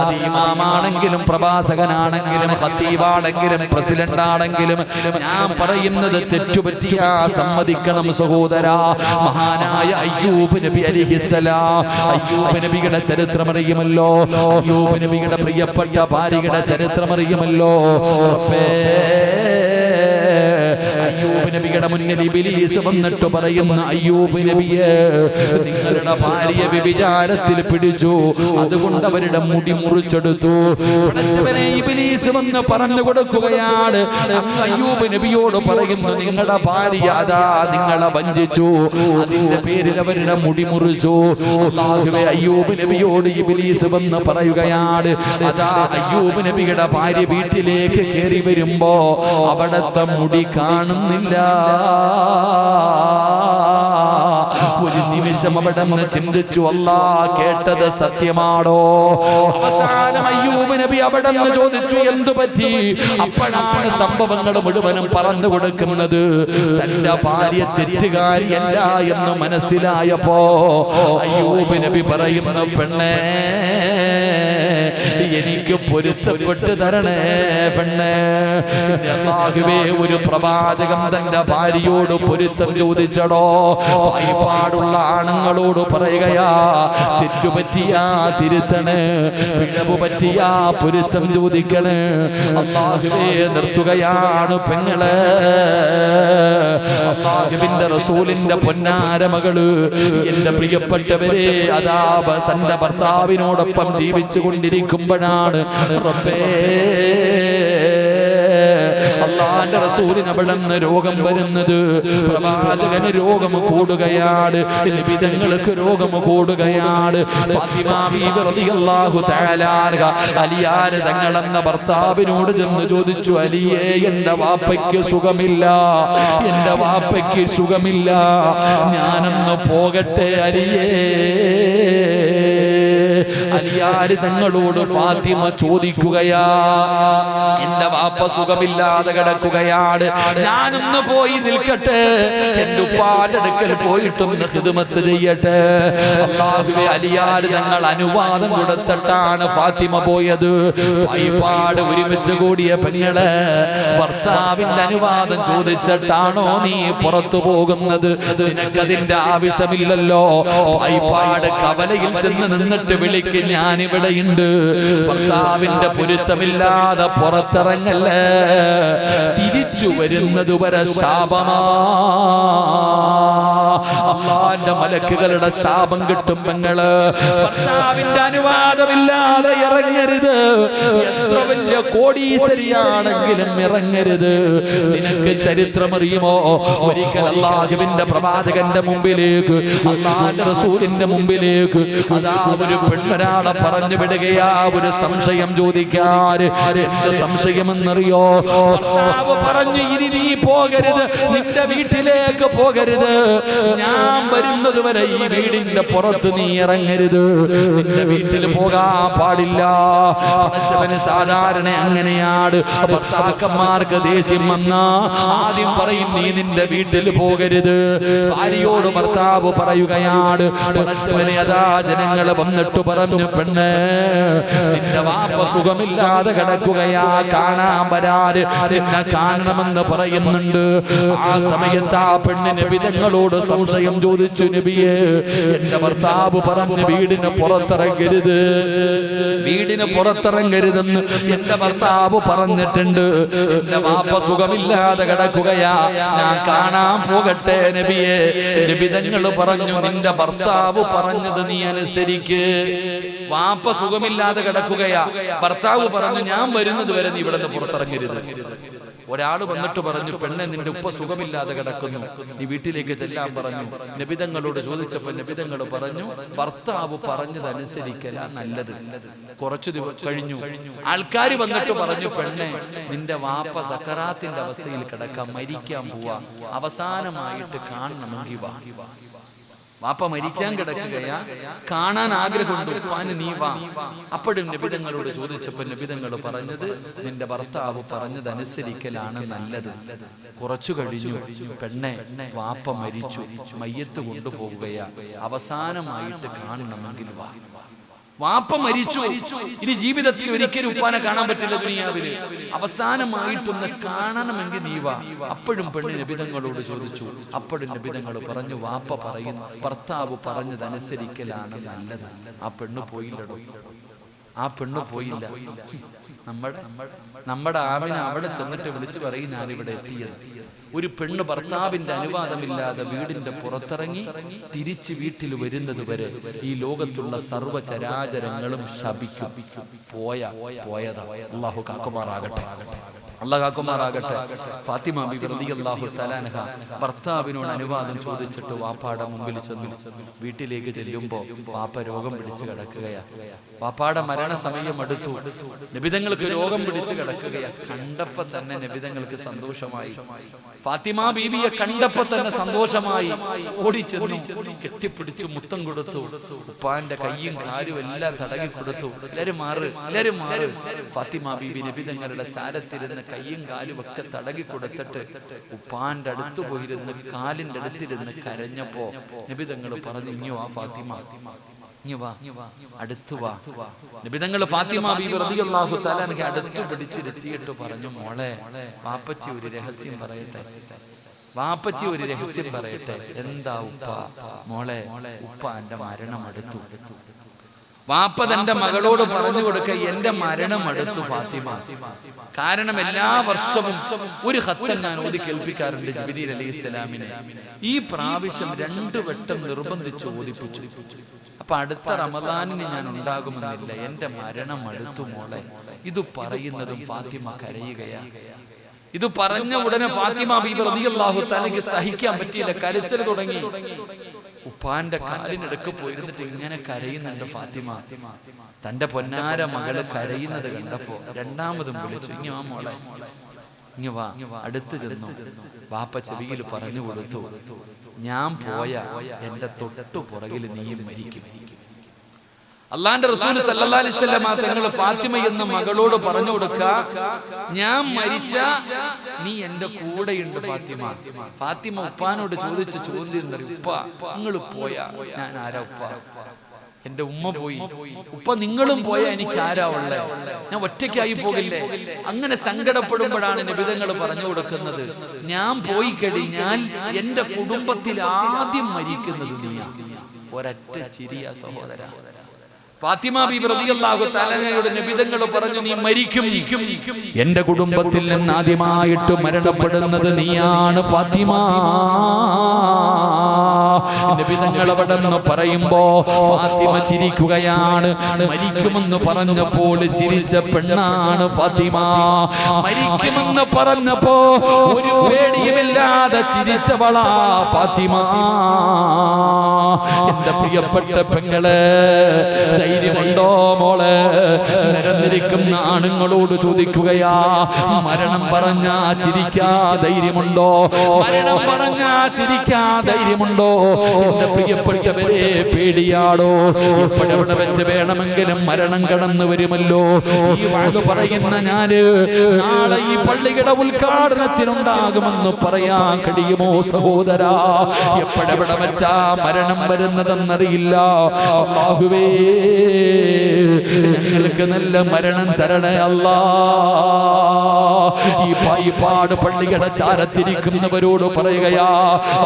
അത് ഇമാമാണെങ്കിലും പ്രവാചകനാണെങ്കിലും ഖത്തീബാണെങ്കിലും പ്രസിഡന്റ് ആണെങ്കിലും ഞാൻ പറയുന്നത് തെറ്റുപറ്റിയാ സമ്മതിക്കണം സഹോദരാ. മഹാനായ അയ്യൂബ് നബി അലൈഹിസ്സലാം, അയ്യൂബ് നബിയുടെ ചരിത്രമറിയുമല്ലോ, അയ്യൂബ് നബിയുടെ പ്രിയപ്പെട്ട ഭാര്യയുടെ ചരിത്രമറിയുമല്ലോ. അയ്യൂബ് നബിയുടെ മുന്നിൽ ഇബ്ലീസ് വന്നിട്ട് പറയുന്ന, അയ്യൂബ് നബിയെ, നിങ്ങളുടെ ഭാര്യ വ്യഭിചാരത്തിൽ പിടിച്ചു, അതുകൊണ്ട് അവരുടെ മുടി മുറിച്ചെടുത്തു. ഇബ്ലീസ് വന്ന് പറഞ്ഞു കൊടുക്കുകയാണ്, അയ്യൂബ് നബിയോട് പറയുന്നു, നിങ്ങളുടെ ഭാര്യ അതാ നിങ്ങളെ വഞ്ചിച്ചു, അതിന്റെ പേരിൽ അവരുടെ മുടി മുറിച്ചു. അല്ലാഹുവേ, അയ്യൂബ് നബിയോട് ഇബ്ലീസ് വന്ന് പറയുകയാണ്, അതാ അയ്യൂബ് നബിയുടെ ഭാര്യ വീട്ടിലേക്ക് കയറി വരുമ്പോ അവിടത്തെ മുടി കാണുന്നില്ല. ഒരു നിമിഷം അവിടെ നിന്ന് ചിന്തിച്ചു, അല്ലാ കേട്ടത് സത്യമാണോ? അവസാനം അയ്യൂബ് നബി അവിടെ നിന്ന് ചോദിച്ചു, എന്തു പറ്റി? അപ്പോഴാണ് സംഭവങ്ങൾ മുഴുവനും പറഞ്ഞു കൊടുക്കുന്നത്. തന്റെ ഭാര്യ തെറ്റുകാരിയല്ല എന്ന് മനസ്സിലായപ്പോ അയ്യൂബ് നബി പറയുന്നു, പെണ്ണേ, എനിക്ക് പൊരുത്തപ്പെട്ട് തരണേ പെണ്ണേ. അല്ലാഹുവേ, ഒരു പ്രവാചകൻ തന്റെ ഭാര്യയോട് പൊരുത്തം ചോദിച്ചടോ. പാടുള്ള ആണുങ്ങളോട് പറയുകയാ, തെറ്റുപറ്റിയാ തിരുത്തണേ, പിഴവ് പറ്റിയാ പൊരുത്തം ചോദിക്കണേ. അല്ലാഹുവേ, നിർത്തുകയാണ് പെങ്ങളെ. അല്ലാഹുവിന്റെ റസൂലിന്റെ പൊന്നാര മകള്, എന്റെ പ്രിയപ്പെട്ടവരെ, അതാ തന്റെ ഭർത്താവിനോടൊപ്പം ജീവിച്ചു കൊണ്ടിരിക്കുമ്പോഴാണ് റബ്ബേ അല്ലാഹുവിന്റെ റസൂലിന് അവിടെ നിന്ന് രോഗം വരുന്നത്. പ്രവാചകന് രോഗം കൂടുകയാണ്, നിബിധങ്ങൾക്ക് രോഗം കൂടുകയാണ്. ഫാത്തിമ ബീവി റളിയല്ലാഹു തആല അലിയാര് തങ്ങളെന്ന ഭർത്താവിനോട് ചെന്ന് ചോദിച്ചു, അലിയേ, എന്റെ വാപ്പയ്ക്ക് സുഖമില്ല, എന്റെ വാപ്പയ്ക്ക് സുഖമില്ല, ഞാനൊന്ന് പോകട്ടെ അലിയേ. അലിയാര് തങ്ങളോട് ഫാത്തിമ ചോദിക്കുകയാ, എന്റെ വാപ്പ സുഖമില്ലാതെ കിടക്കുകയാണ്, ഞാനൊന്ന് പോയി നിൽക്കട്ടെ, എന്റെ ഉപ്പാന്റെ അടുക്കൽ പോയിട്ടൊന്ന് ഖിദ്മത്ത് ചെയ്യട്ടെ. അല്ലാഹുവേ, അലിയാര് തങ്ങൾ അനുവാദം കൊടുത്തിട്ടാണ് ഫാത്തിമ പോയത്. വഴിപാട് ഒരുമിച്ച് കൂടിയ പെങ്ങളെ, ഭർത്താവിന്റെ അനുവാദം ചോദിച്ചിട്ടാണോ നീ പുറത്തു പോകുന്നത്? നിനക്കതിന്റെ ആവശ്യമില്ലല്ലോ. വഴിപാട് കവലയിൽ ചെന്ന് നിന്നിട്ട് വിളിക്ക്, ഞാനിവിടെയുണ്ട്. ഭർത്താവിന്റെ പൊരുത്തമില്ലാതെ പുറത്തിറങ്ങല്ലേ, തിരിച്ചു വരുന്നത് വരെ ശാപമാ. അല്ലാഹുവിന്റെ മലക്കുകളുടെ ശാപം കിട്ടും പെങ്ങള്. ഭർത്താവിന്റെ അനുവാദമില്ലാതെ ഇറങ്ങരുത്. എത്ര വലിയ കോടീശ്വരിയാണെങ്കിലും ഇറങ്ങരുത്. നിനക്ക് ചരിത്രമറിയുമോ? ഒരിക്കൽ അല്ലാഹുവിന്റെ പ്രവാചകന്റെ മുമ്പിലേക്ക്, അല്ലാഹുവിന്റെ റസൂലിന്റെ മുമ്പിലേക്ക് അതാ ഒരു പെണ്ണൊരാളെ പറഞ്ഞു വിടുകയാ, ഒരു സംശയം ചോദിക്കാൻ. എന്ത് സംശയമെന്നറിയോ? ഭർത്താവ് പറഞ്ഞു, ഇനി നീ പോകരുത്, നിന്റെ വീട്ടിലേക്ക് പോകരുത്, ഞാൻ വരുന്നത് വരെ ഈ വീടിന്റെ പുറത്ത് നീ ഇറങ്ങരുത്, നിന്റെ വീട്ടിൽ പോകാൻ പാടില്ല. അച്ഛന് സാധാരണ അങ്ങനെയാണ്. ഭർത്താക്കന്മാർക്ക് ദേഷ്യം വന്നാ ആദ്യം പറയും, നീ നിന്റെ വീട്ടിൽ പോകരുത്. ഭാര്യയോട് ഭർത്താവ് പറയുകയാണ്, അതാ ജനങ്ങൾ വന്നിട്ട് പറഞ്ഞു, പെണ്ണേ, നിന്റെ വാപ്പ സുഖമില്ലാതെ കിടക്കുകയാ, കാണാൻ വരാറ്, നിന്നെ കാണണമെന്ന് പറയുന്നുണ്ട്. ആ സമയത്ത് ആ പെണ്ണ് നബിതങ്ങളോട് സംശയം ചോദിച്ചു, നബിയെ, എന്റെ ഭർത്താവ് പറഞ്ഞു വീടിന് പുറത്തിറങ്ങരുത്, വീടിന് പുറത്തിറങ്ങരുതെന്ന് എന്റെ ഭർത്താവ് പറഞ്ഞിട്ടുണ്ട്. എന്റെ വാപ്പ സുഖമില്ലാതെ കിടക്കുകയാ, ഞാൻ കാണാൻ പോകട്ടെ നബിയെ. നബിതങ്ങൾ പറഞ്ഞു, നിന്റെ ഭർത്താവ് പറഞ്ഞത് നീ അനുസരിക്ക്. വാപ്പ സുഖമില്ലാതെ കിടക്കുകയാ, ഭർത്താവ് പറഞ്ഞു, ഞാൻ വരുന്നത് വരെ നീ ഇവിടെ നിന്ന് പുറത്തിറങ്ങരുത്. ഒരാൾ വന്നിട്ട് പറഞ്ഞു, പെണ്ണെ, നിന്റെ ഉപ്പ സുഖമില്ലാതെ കിടക്കുന്നു, നീ വീട്ടിലേക്ക് ചെല്ലാൻ പറഞ്ഞു. നബിതങ്ങളോട് ചോദിച്ചപ്പോൾ നബിതങ്ങൾ പറഞ്ഞു, ഭർത്താവ് പറഞ്ഞതനുസരിക്കല നല്ലത്. കുറച്ചു ദിവസം കഴിഞ്ഞു, ആൾക്കാർ വന്നിട്ട് പറഞ്ഞു, പെണ്ണെ, നിന്റെ വാപ്പ സക്കറാത്തിന്റെ അവസ്ഥയിൽ കിടക്കാൻ, മരിക്കാൻ പോവാ, അവസാനമായിട്ട് കാണണമെങ്കിൽ വാ. വാപ്പ മരിക്കാൻ കിടക്കുകയാ, കാണാൻ ആഗ്രഹമുണ്ട്, ഉപ്പാന് നീ വാ. അപ്പോഴും നബിതങ്ങളോട് ചോദിച്ചപ്പോൾ നബിതങ്ങൾ പറഞ്ഞത്, നിന്റെ ഭർത്താവ് പറഞ്ഞതനുസരിക്കലാണ് നല്ലത്. കുറച്ചു കഴിഞ്ഞു, പെണ്ണെ, വാപ്പ മരിച്ചു, മയ്യത്ത് കൊണ്ടുപോവുകയാ, അവസാനമായിട്ട് കാണണമെങ്കിൽ വാ. വാപ്പ മരിച്ചു, ഇനി ജീവിതത്തിൽ ഒരിക്കലും ഉപ്പാനെ കാണാൻ പറ്റില്ല ദുനിയാവില്. അവസാനമായിട്ടൊന്ന് കാണണമെങ്കിൽ നീ വാ. അപ്പോഴും പെണ്ണ് നബിതങ്ങളോട് ചോദിച്ചു. അപ്പോഴും നബിതങ്ങൾ പറഞ്ഞു, വാപ്പ പറയുന്നു, ഭർത്താവ് പറഞ്ഞതനുസരിക്കലാണ് നല്ലത്. ആ പെണ്ണ് പോയില്ലടോ, ആ പെണ്ണ് പോയില്ല. നമ്മുടെ ആമിനെ അവിടെ ചെന്നിട്ട് വിളിച്ചു പറയും, ഞാനിവിടെ എത്തിയത്. ഒരു പെണ്ണ് ഭർത്താവിന്റെ അനുവാദമില്ലാതെ വീടിന്റെ പുറത്തിറങ്ങി തിരിച്ച് വീട്ടിൽ വരുന്നത് വരെ ഈ ലോകത്തുള്ള സർവ്വചരാചരങ്ങളും ശപിക്കും. പോയതാ. അല്ലാഹു കാക്കുമാറാകട്ടെ, അല്ലാഹു കാക്കുമാറാകട്ടെ. ഫാത്തിമ ബിബി റളിയല്ലാഹു തആല അൻഹ ഭർത്താവിനോട് അനുവാദം ചോദിച്ചിട്ട് വാപ്പാടെ മുമ്പിൽ ചെന്നു. വീട്ടിലേക്ക് ചെല്ലുമ്പോ വാപ്പ രോഗം പിടിച്ച് കിടക്കുകയാ. വാപ്പാടെ മരണസമയം അടുത്തു. നബിതങ്ങൾക്ക് രോഗം പിടിച്ച് കിടക്കുകയാ. കണ്ടപ്പോ തന്നെ നബിതങ്ങൾക്ക് സന്തോഷമായി. ഫാത്തിമ ബീവിയെ കണ്ടപ്പോ തന്നെ സന്തോഷമായി. ഓടിച്ചെന്നു, കെട്ടിപ്പിടിച്ചു, മുത്തം കൊടുത്തു. ഉപ്പാന്റെ കയ്യും കാലും എല്ലാം തടകി കൊടുത്തു. എല്ലാരും മാറ്, എല്ലാരും മാറ്. ഫാത്തിമ ബീവി നബിതങ്ങളുടെ ചാരത്തിരുന്ന് കയ്യും കാലും ഒക്കെ തടകി കൊടുത്തിട്ട് ഉപ്പാന്റെ അടുത്ത് പോയിരുന്ന് കാലിന്റെ അടുത്തിരുന്ന് കരഞ്ഞപ്പോ നബിതങ്ങൾ പറഞ്ഞു, ഇഞ്ഞോ ആ ഫാത്തിമ, അടുത്തു വാ. നബിതങ്ങൾ ഫാത്തിമ ബീബി റളിയല്ലാഹു തആല അൻഹ അടുത്ത് പിടിച്ചിരുത്തിയിട്ട് പറഞ്ഞു, മോളെ, വാപ്പച്ചി ഒരു രഹസ്യം പറയട്ടെ, വാപ്പച്ചി ഒരു രഹസ്യം പറയട്ടെ. എന്താ ഉപ്പ? മോളെ, ഉപ്പ എന്റെ മരണം അടുത്തു. വാപ്പ തന്റെ മകളോട് പറഞ്ഞു കൊടുക്ക, എന്റെ മരണം അടുത്തു ഫാത്തിമ. കാരണം എല്ലാ വർഷവും ഒരു ഖത്തം ഞാൻ ഓതി കേൾപ്പിക്കാറുണ്ട് ജിബ്രീൽ അലൈഹിസ്സലാമിനെ. ഈ പ്രാവശ്യം 2 വട്ടം നിർബന്ധിച്ച് ഓതിപ്പിച്ചു. അപ്പൊ അടുത്ത റമദാനിന് ഞാൻ ഉണ്ടാകുമെന്നില്ല, എന്റെ മരണം അടുത്തു മോളെ. ഇത് പറയുന്നതും ഫാത്തിമ കരയുകയാ. ഇത് പറഞ്ഞ ഉടനെ ഫാത്തിമ ബീബി റളിയല്ലാഹു തആലയ്ക്ക് സഹിക്കാൻ പറ്റിയില്ല, കരച്ചിൽ തുടങ്ങി. ഉപ്പാന്റെ കാലിനടുക്ക് പോയിരുന്നിട്ട് ഇങ്ങനെ കരയുന്നുണ്ട് ഫാത്തിമ. തന്റെ പൊന്നാര മകള് കരയുന്നത് കണ്ടപ്പോ രണ്ടാമതും വിളിച്ചു, ഇങ്ങ വാ മോളെ, ഇങ്ങ വാ. അടുത്ത് ചെന്നു. വാപ്പ ചെവിയിൽ പറഞ്ഞു കൊടുത്തു, ഞാൻ പോയ എന്റെ തൊട്ടു പുറകിൽ നീയും മരിക്കും. അള്ളാന്റെ റസൂൽ സല്ലല്ലാഹു അലൈഹി വസല്ലം തങ്ങൾ ഫാത്തിമ എന്ന മകളോട് പറഞ്ഞു കൊടുക്ക, ഞാൻ മരിച്ച നീ എന്റെ കൂടെയുണ്ട് ഫാത്തിമ. ഫാത്തിമ ഉപ്പാനോട് ചോദിച്ച ചോദ്യം, ഉപ്പ നിങ്ങൾ പോയാ ഞാൻ ആരാ? ഉപ്പ എന്റെ ഉമ്മ പോയി, ഉപ്പ നിങ്ങളും പോയാ എനിക്ക് ആരാ ഉള്ളേ? ഞാൻ ഒറ്റയ്ക്കായി പോകില്ലേ? അങ്ങനെ സങ്കടപ്പെടുമ്പോഴാണ് നബിതങ്ങൾ പറഞ്ഞു കൊടുക്കുന്നത്, ഞാൻ പോയി കഴിഞ്ഞാൽ എന്റെ കുടുംബത്തിൽ ആദ്യം മരിക്കുന്നത് നീയാ. ഒരൊറ്റ ചിരിയ സഹോദര. ഫാത്തിമ ബീബി റളിയല്ലാഹു തആലയോട് നബിതങ്ങൾ പറഞ്ഞു, നീ മരിക്കും. എന്റെ കുടുംബത്തിൽ നിന്ന് ആദ്യമായിട്ട് മരണപ്പെടുന്നത് നീയാണ് ഫാത്തിമ. നബിതങ്ങൾ അവിടെ നിന്ന് പറയുമ്പോ ഫാത്തിമ ചിരിക്കുകയാണ്. മരിക്കുമെന്ന് പറഞ്ഞപ്പോൾ ചിരിച്ച പെണ്ണാണ് ഫാത്തിമ. മരിക്കുമെന്ന് പറഞ്ഞപ്പോ ഒരു പേടിയുമില്ലാതെ ചിരിച്ചവളാ ഫാത്തിമ. എന്റെ പ്രിയപ്പെട്ട പെങ്ങളെ, ധൈര്യമുണ്ടോ മോളെ? നിരന്നിരിക്കുന്ന ആണുങ്ങളോട് ചോദിക്കുകയാ, മരണം പറഞ്ഞാ ചിരിക്കാ ധൈര്യമുണ്ടോ? മരണം പറഞ്ഞാ ചിരിക്കാ ധൈര്യമുണ്ടോ? എന്റെ പ്രിയപ്പെട്ടവരെ, പേടിയാടോ? എപ്പോഴെവിടെ വെച്ച് വേണമെങ്കിലും മരണം കടന്നു വരുമല്ലോ. ഈ വാക്ക് പറയുന്ന ഞാന് നാളെ ഈ പള്ളിയുടെ ഉദ്ഘാടനത്തിനുണ്ടാകുമെന്ന് പറയാൻ കഴിയുമോ സഹോദരാ? എപ്പോഴെവിടെ വെച്ചാ മരണം വരുന്നതെന്നറിയില്ല. അല്ലാഹുവേ, ഞങ്ങൾക്ക് നല്ല മരണം തരണേ അല്ലാ. ഈ പായിപ്പാട് പള്ളിയുടെ ചാരത്തിരിക്കുന്നവരോട് പറയുകയാ,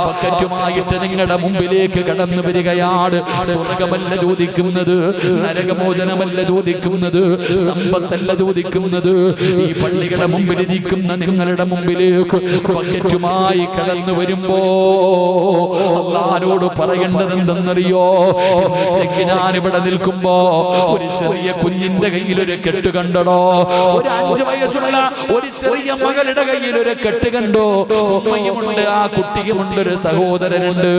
ബക്കറ്റുമായിട്ട് നിങ്ങളുടെ മുമ്പിലേക്ക് കടന്നു വരികയാണ്. സ്വർഗമല്ല ചോദിക്കുന്നത്, നരകമോചനമല്ല ചോദിക്കുന്നത്, സമ്പത്തല്ല ചോദിക്കുന്നത്. ഈ പള്ളിയുടെ മുമ്പിലിരിക്കുന്ന നിങ്ങളുടെ മുമ്പിലേക്ക് ബക്കറ്റുമായി കടന്നു വരുമ്പോ അല്ലാഹുവോട് പറയേണ്ടത് എന്തെന്നറിയോ? ഞാനിവിടെ നിൽക്കുമ്പോ ഒരു ചെറിയ കുഞ്ഞിന്റെ കയ്യിൽ ഒരു കെട്ട് കണ്ടോ? ഒരു 5 വയസ്സുള്ള ഒരു ചെറിയ മകളുടെ കയ്യിൽ ഒരു കെട്ട് കണ്ടോ? ഉമ്മയുമുണ്ട്, ആ കുട്ടിയുമുണ്ട്, ഒരു സഹോദരനുണ്ട്.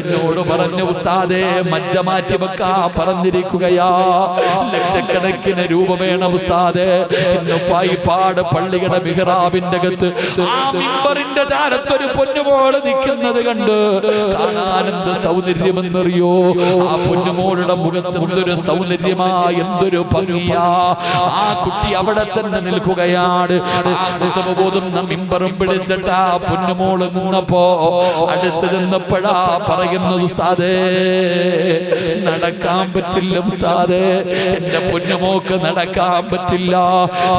എന്നോട് പറഞ്ഞു, ഉസ്താദേ, മജ്ജ മാറ്റി വെക്കാ പറഞ്ഞിരിക്കുകയാ. ലക്ഷക്കണക്കിന് രൂപ വേണം ഉസ്താദേ. ഇന്ന് പായിപ്പാട് പള്ളിയുടെ മിഹ്റാബിന്റെ അകത്ത് ആ മിമ്പറിന്റെ ചാരത്തൊരു പൊന്നുമോള് നിൽക്കുന്നത് കണ്ട് കാണാനെന്ത് സൗന്ദര്യമെന്നറിയോ? ആ പൊന്നുമോളുടെ മുഖത്ത് ഒരു സൗന്ദര്യമായ എന്തൊരു ഭംഗിയാ. ആ കുട്ടി അവിടെ തന്നെ നിൽക്കുകയാണ്. ഓതുന്ന മിമ്പറും പിടിച്ചിട്ട് ആ പൊന്നുമോള് നിന്നപ്പോ അടുത്ത് നിന്നപ്പോഴാ പറയുന്നത്, ഉസ്താദേ നടക്കാൻ പറ്റില്ല ഉസ്താദേ, എന്റെ പൊന്നുമോക്ക് നടക്കാൻ പറ്റില്ല.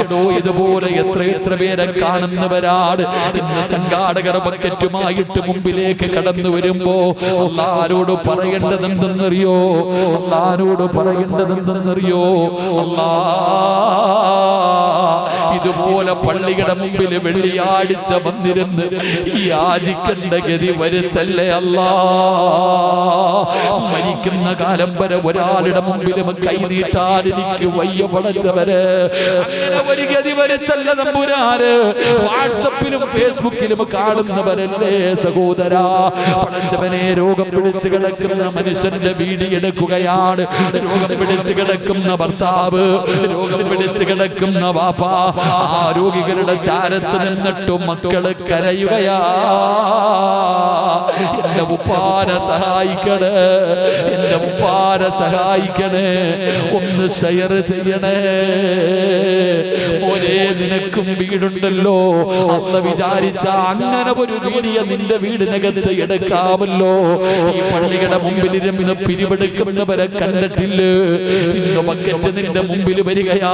എടോ ഇതുപോലെ എത്ര പേരെ കാണുന്നവരാണ്. ഇന്ന് സംഘാടകർ ബക്കറ്റുമായിട്ട് മുമ്പിലേക്ക് കടന്നു വരുമ്പോ അല്ലാഹുവോട് പറയേണ്ടതെന്തെന്നറിയോ? അല്ലാഹുവോട് പറയേണ്ടതെന്തെന്നറിയോ? ഇതുപോലെ പള്ളിയുടെ മുമ്പിൽ വെള്ളിയാഴ്ച വന്നിരുന്ന് ഈ യാചിക്കേണ്ട ഗതി വരുത്തല്ലേ അല്ലാ. മരിക്കുന്ന കാലം വരെ ഒരാളുടെ മുമ്പിലും കൈനീട്ടാൻ എനിക്ക് വയ്യ പടച്ചവര്. അങ്ങനെ ഒരു ഗതി വരുത്തല്ല തമ്പുരാന്. വാട്സപ്പിലും ഫേസ്ബുക്കിലും കാണുന്നവരല്ലേ സഹോദരാ. പടച്ചവനെ രോഗം പിടിച്ചു കിടക്കുന്ന മനുഷ്യന്റെ വീഡിയോ എടുക്കുകയാണ്. രോഗം പിടിച്ചു കിടക്കുന്ന ഭർത്താവ്, രോഗം പിടിച്ചു കിടക്കുന്ന വാപ്പ, ആ രോഗികളുടെ ചാരത്ത് നിന്നിട്ടും മക്കള് കരയുകയാ. എന്റെ ഉപ്പാനെ സഹായിക്കണേ, എന്റെ ഉപ്പാനെ സഹായിക്കണേ. ഒന്ന് ഷെയർ ചെയ്യണേ മോനെ. നിനക്കും വീടുണ്ടല്ലോ, അന്ന് വിചാരിച്ച അങ്ങനെ ഒരു വീഡിയോ നിന്റെ വീടിനകത്ത് എടുക്കാമല്ലോ. ഈ പള്ളിയുടെ മുമ്പിൽ ഇരുന്ന് പിരിവെടുക്കുന്നവരെ കണ്ടിട്ടില്ല. ഇന്ന് ബക്കറ്റ് നിന്റെ മുമ്പിൽ വരികയാ.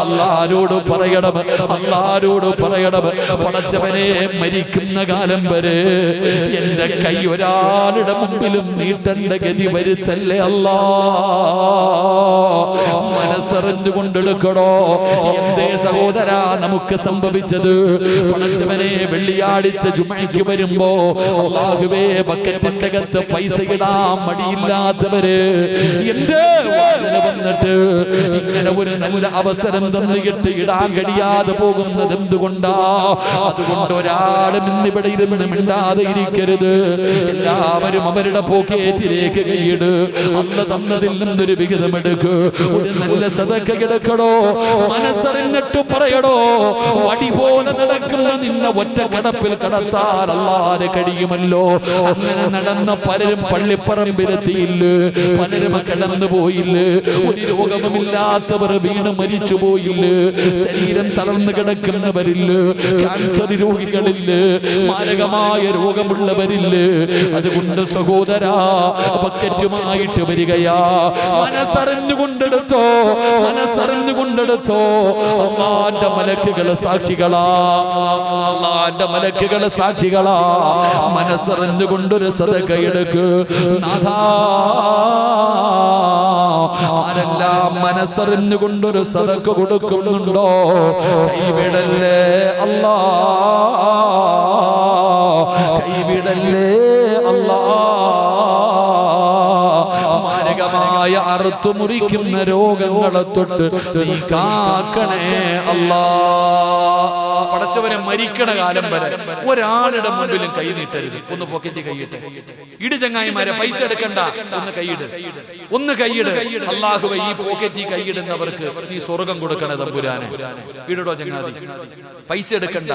അല്ലാഹുവോട് പറയണം, അല്ലാഹുവോട് പറയണം, പടച്ചവനെ മരിക്കുന്ന കാലം വരെ എന്റെ കൈ ഒരാളുടെ മുമ്പിലും നീട്ടേണ്ട ഗതി വരുത്തല്ലേ അല്ലാ. മനസ്സറിഞ്ഞുകൊണ്ടെടുക്കണോ. എന്തേ സഹോദരാ നമുക്ക് സംഭവിച്ചത്? പടച്ചവനെ വെള്ളിയാഴ്ച ജുമഅയ്ക്ക് വരുമ്പോ അല്ലാഹുവേ ബക്കറ്റിന്റെ അകത്ത് പൈസ ഇടാൻ മടിയില്ലാത്തവര് എന്തേ വന്നിട്ട് ഇങ്ങനെ ഒരു നല്ല അവസരം തന്നിട്ട് ഇടാൻ കഴിയാതെ പോകുന്നത് എന്തുകൊണ്ടാ? അതുകൊണ്ട് ഒരാളും ഇന്നിവിടെ ഇരുന്ന് മിണ്ടാതെ ഇരിക്കരുത്. എല്ലാവരും അവരുടെ പോക്കറ്റിലേക്ക് കൈയിട്. അല്ല തന്നതിൽ നിന്നൊരു വിഹിതമെടുക്ക്. ഒരു നല്ല സദഖ കിടക്കണോ. മനസ്സറിഞ്ഞിട്ട് പറയടോ. വടി പോലെ നടക്കുന്ന നിന്നെ ഒറ്റ കടപ്പിൽ കടത്താൻ അല്ലാഹുവിന് കഴിയുമല്ലോ. അങ്ങനെ നടന്ന പലരും പള്ളിപ്പറമ്പിലെത്തിയില്ല, പലരും കടന്നു പോയില്ല. ഒരു രോഗവുമില്ലാത്തവർ വീണ് മരിച്ചു പോയില്ല. ശരീരം തളർന്നു കിടക്കുന്നവരില്ല, ക്യാൻസർ രോഗികളില്ല, മാരകമായ രോഗമുള്ളവരില്ല. അതുകൊണ്ട് സഹോദരാ ബക്കറ്റുമായിട്ട് വരികയാ. മനസ്സറിഞ്ഞുകൊണ്ടെടുത്തോ, മനസ്സറിഞ്ഞുകൊണ്ടെടുത്തോ. അല്ലാഹുവിന്റെ മലക്കുകള് സാക്ഷികളാ, അല്ലാഹുവിന്റെ മലക്കുകള് സാക്ഷികളാ. മനസ്സറിഞ്ഞുകൊണ്ടൊരു സദഖ എടുക്ക് നാഥാ. ആരെല്ലാം മനസ്സറിഞ്ഞുകൊണ്ടൊരു സദഖ കൊടുക്കുന്നുണ്ടോ കൈവിടല്ലേ അല്ലാ, കൈവിടല്ലേ അല്ലാ. മാരകമായ അറുത്തു മുറിക്കുന്ന രോഗങ്ങളെ തൊട്ട് നീ കാക്കണേ അല്ലാ. പടച്ചവനെ മരിക്കണ കാലം വരെ ഒരാളുടെ മുമ്പിലും കൈ നീട്ടരുത്. ഒന്ന് പോക്കറ്റ് കൈയിട്ട് ഇട് ചങ്ങായിമാരെ. പൈസ എടുക്കണ്ട, ഒന്ന് കൈയിട്, ഒന്ന് കൈയിട്. അല്ലാഹുവേ ഈ പോക്കറ്റിൽ കൈയിടുന്നവർക്ക് നീ സ്വർഗം കൊടുക്കണേ തമ്പുരാനെ. ഇടടോ ചങ്ങാതി, പൈസ എടുക്കണ്ട.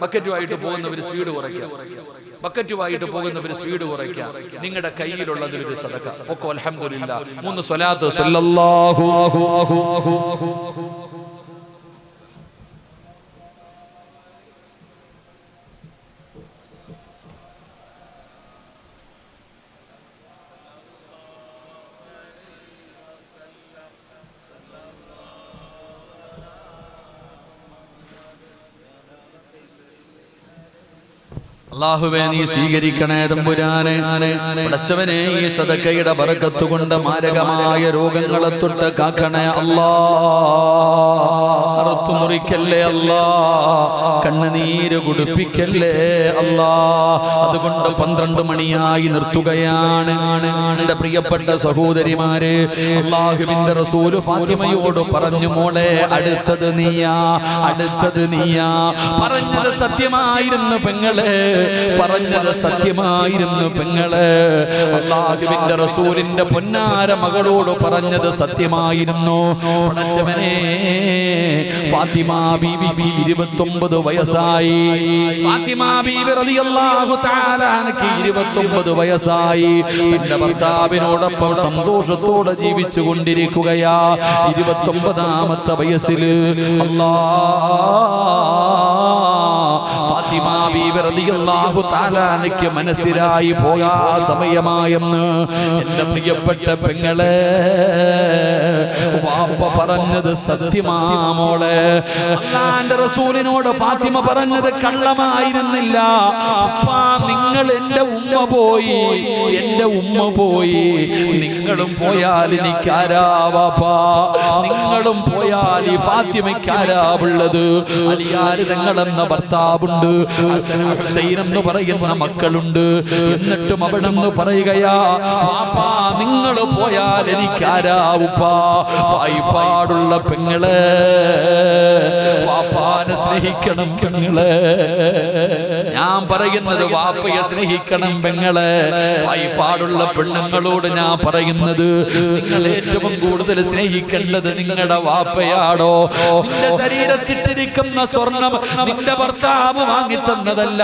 ബക്കറ്റുമായിട്ട് പോകുന്നവർ സ്പീഡ് കുറയ്ക്കുക, ബക്കറ്റുമായിട്ട് പോകുന്നവർ സ്പീഡ് കുറയ്ക്കുക. നിങ്ങളുടെ കയ്യിലുള്ളതിലൊരു സദഖ പൊക്കോ. അൽഹംദുലില്ലാ. 3 സ്വലാത്ത് സല്ലല്ലാഹു അല്ലാഹുവേ നീ സ്വീകരിക്കണേ തമ്പുരാനെ. പടച്ചവനെ ഈ സദഖയുടെ ബറക്കത്ത് കൊണ്ട് മാരകമായ രോഗങ്ങളെ തൊട്ട് കാക്കണേ അല്ലാ. അറുത്തു മുറിക്കല്ലേ അല്ലാ, കണ്ണുനീര് കുടിപ്പിക്കല്ലേ അല്ലാ. അതുകൊണ്ട് 12 മണിയായി നിർത്തുകയാണ്. എന്റെ പ്രിയപ്പെട്ട സഹോദരിമാരെ, അല്ലാഹുവിന്റെ റസൂല് ഫാത്തിമയോട് പറഞ്ഞു, മോളെ അടുത്തത് നീയാ, അടുത്തത് നീയാ. പറഞ്ഞത് സത്യമായിരുന്നു പെങ്ങളെ, പറഞ്ഞത് സത്യമായിരുന്നു പെങ്ങളെ. അല്ലാഹുവിന്റെ റസൂലിന്റെ പൊന്നാര മകളോട് പറഞ്ഞത് സത്യമായിരുന്നു. പടച്ചവനെ ഫാത്തിമ ബീവിക്ക് 29 വയസ്സായി. ഫാത്തിമ ബീവി റളിയല്ലാഹു തആല അൻഹയ്ക്ക് 29 വയസ്സായി. തന്റെ ഭർത്താവിനോടൊപ്പം സന്തോഷത്തോടെ ജീവിച്ചു കൊണ്ടിരിക്കുകയാ. 29ാമത്തെ വയസ്സിൽ ഫാത്തിമ ബീവി റളിയല്ലാഹു തആല അൻഹയ്ക്ക് മനസ്സിലായി പോകാ സമയമായെന്ന്. എന്റെ പ്രിയപ്പെട്ട പെങ്ങളെ, വാപ്പ പറഞ്ഞത് സത്യമാമോളെ. അല്ലാഹുവിന്റെ റസൂലിനോട് ഫാത്തിമ പറഞ്ഞത് കള്ളമായിരുന്നില്ല. അപ്പാ, നിങ്ങൾ എന്റെ ഉമ്മ പോയി, എന്റെ ഉമ്മ പോയി, നിങ്ങളും പോയാൽ എനിക്കാരാ വാപ്പാ? നിങ്ങളും പോയാൽ ഈ ഫാത്തിമയ്ക്കാരാവുള്ളത്? അലിയാർ തങ്ങളെന്ന ഭർത്താവുണ്ട്, ഹസൻ ഹുസൈൻ എന്ന് പറയുന്ന മക്കളുണ്ട്. എന്നിട്ടും അവിടെ നിന്ന് പറയുകയാ, വാപ്പാ നിങ്ങൾ പോയാൽ എനിക്കാരാ ഉപ്പാ? പായിപ്പാടുള്ള പെങ്ങളെ, വാപ്പാനെ സ്നേഹിക്കണം പെങ്ങളെ. ഞാൻ പറയുന്നത് വാപ്പയെ സ്നേഹിക്കണം പെങ്ങളെ. പായിപ്പാടുള്ള പെണ്ണുങ്ങളോട് ഞാൻ പറയുന്നത്, നിങ്ങൾ ഏറ്റവും കൂടുതൽ സ്നേഹിക്കേണ്ടത് നിങ്ങളുടെ വാപ്പയാടോ? നിന്റെ ശരീരത്തിട്ടിരിക്കുന്ന സ്വർണം നിന്റെ ഭർത്താവ് വാങ്ങിത്തന്നതല്ല,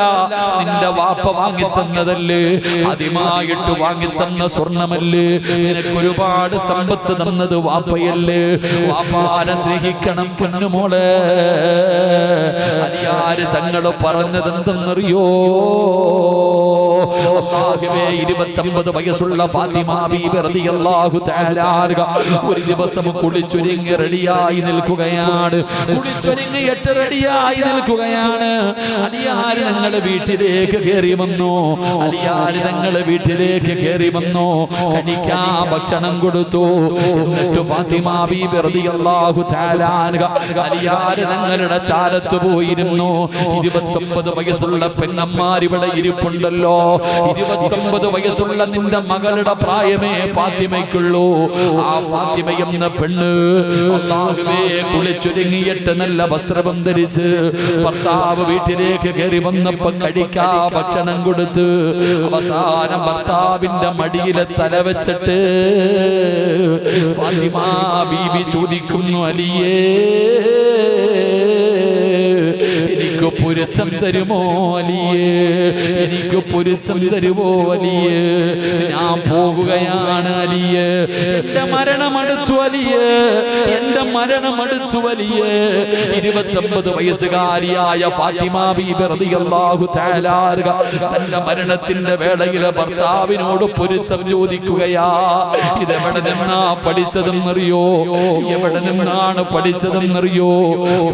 നിന്റെ വാപ്പ വാങ്ങിത്തന്നതല്ലേ? ആദ്യമായിട്ട് വാങ്ങിത്തന്ന സ്വർണമല്ലേ? നിനക്ക് ഒരുപാട് സമ്പത്ത് തന്നത് വാപ്പയല്ലേ? വാപ്പാനെ സ്നേഹിക്കണം പൊന്നുമോളെ. അലിയാര് തങ്ങൾ പറഞ്ഞതെന്തെന്നറിയോ? 29 വയസ്സുള്ള ഫാത്തിമ ബീബി റളിയല്ലാഹു തആല ഒരു ദിവസം കുളിച്ചൊരുങ്ങി റെഡിയായി നിൽക്കുകയാണ്. കുളിച്ചൊരുങ്ങിയിട്ട് റെഡിയായി നിൽക്കുകയാണ്. അലിയാര് തങ്ങളുടെ വീട്ടിലേക്ക് കയറി വന്നു. അലിയാര് തങ്ങളുടെ വീട്ടിലേക്ക് കയറി വന്നു. കഴിക്കാൻ ഭക്ഷണം കൊടുത്തു. എന്നിട്ട് ഫാത്തിമ ബീബി റളിയല്ലാഹു തആല അലിയാര് തങ്ങളുടെ ചാരത്ത് പോയിരുന്നു. 29 വയസ്സുള്ള പെണ്ണന്മാർ ഇവിടെ ഇരിപ്പുണ്ടല്ലോ. 29 വയസ്സുള്ള നിന്റെ മകളുടെ പ്രായമേ ഫാത്തിമയ്ക്കുള്ളൂ. ആ ഫാത്തിമ എന്ന പെണ്ണ് അല്ലാഹുവേ കുളിച്ചൊരുങ്ങിയിട്ട് നല്ല വസ്ത്രം ധരിച്ച് ഭർത്താവ് വീട്ടിലേക്ക് കയറി വന്നപ്പോ കഴിക്കാ ഭക്ഷണം കൊടുത്ത് അവസാനം ഭർത്താവിന്റെ മടിയിലെ തല വെച്ചിട്ട് ഫാത്തിമ ബീബി ചോദിക്കുന്നു, അലിയേ എനിക്ക് പൊരുത്തം തരുമോ അലിയേ? എനിക്ക് പൊരുത്തം തരുമോ അലിയേ? ഞാൻ പോകുകയാണ് അലിയേ. എന്റെ മരണമടുത്തു അലിയേ, എന്റെ മരണമടുത്തു അലിയേ. 29 വയസ്സുകാരിയായ ഫാത്തിമ ബീബി റളിയല്ലാഹു തആല തന്റെ മരണത്തിന്റെ വേളയിലെ ഭർത്താവിനോട് പൊരുത്തം ചോദിക്കുകയാ. ഇതെവിടെ നിന്നാ പഠിച്ചതെന്നറിയോ? എവിടെ നിന്നാണ് പഠിച്ചതെന്നറിയോ?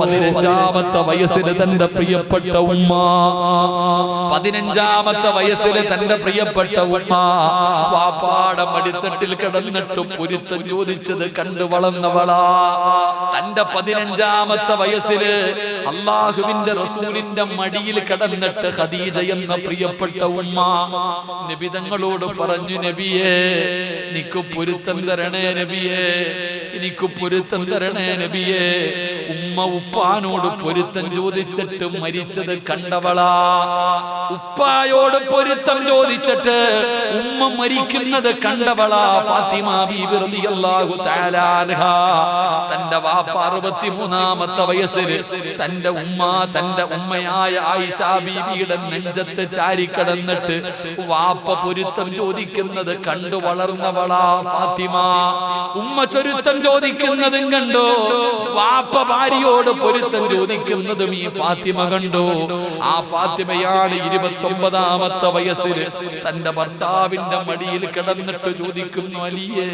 15ാമത്തെ വയസ്സിൽ തന്റെ പ്രിയപ്പെട്ട ഉമ്മ, 15ാമത്തെ വയസ്സിൽ തന്റെ പ്രിയപ്പെട്ട ഉമ്മ വാപ്പാടെ മടിത്തട്ടിൽ കിടന്നിട്ട് പൊരുത്തം ചോദിച്ചത് കണ്ടു വളർന്നവളാ. തന്റെ 15ാമത്തെ വയസ്സില് അള്ളാഹുവിന്റെ റസൂലിന്റെ മടിയിൽ കിടന്നിട്ട് ഖദീജ എന്ന പ്രിയപ്പെട്ട ഉമ്മ നബി തങ്ങളോട് പറഞ്ഞു, നബിയേ എനിക്ക് പൊരുത്തം തരണേ നബിയേ, എനിക്ക് പൊരുത്തം തരണേ നബിയേ. ഉമ്മ ഉപ്പാനോട് പൊരുത്തം ചോദിച്ചിട്ട് മരിച്ചത് കണ്ടവളാ. ഉപ്പായോട് പൊരുത്തം ചോദിച്ചിട്ട് ഉമ്മ മരിക്കുന്നത് കണ്ടവളാ ഫാത്തിമ ബീബി റളിയല്ലാഹു തആല അൻഹ. തന്റെ വാപ്പ 63ാമത്തെ വയസ്സിൽ തന്റെ ഉമ്മയായ ആയിഷ ബീബിയുടെ നെഞ്ചത്ത് ചാരിക്കിടന്നിട്ട് വാപ്പ പൊരുത്തം ചോദിക്കുന്നത് കണ്ടു വളർന്നവളാ ഫാത്തിമ. ഉമ്മ ചൊരുത്തം ചോദിക്കുന്നതും കണ്ടു, വാപ്പ ഭാര്യയോട് പൊരുത്തം ചോദിക്കുന്നതും ഈ ഫാത്തിമ കണ്ടു. ആ ഫാത്തിമയാണ് 29ാമത്തെ വയസ്സിൽ തന്റെ ഭർത്താവിന്റെ മടിയിൽ കിടന്നിട്ട് ചോദിക്കുന്നു, അലിയേ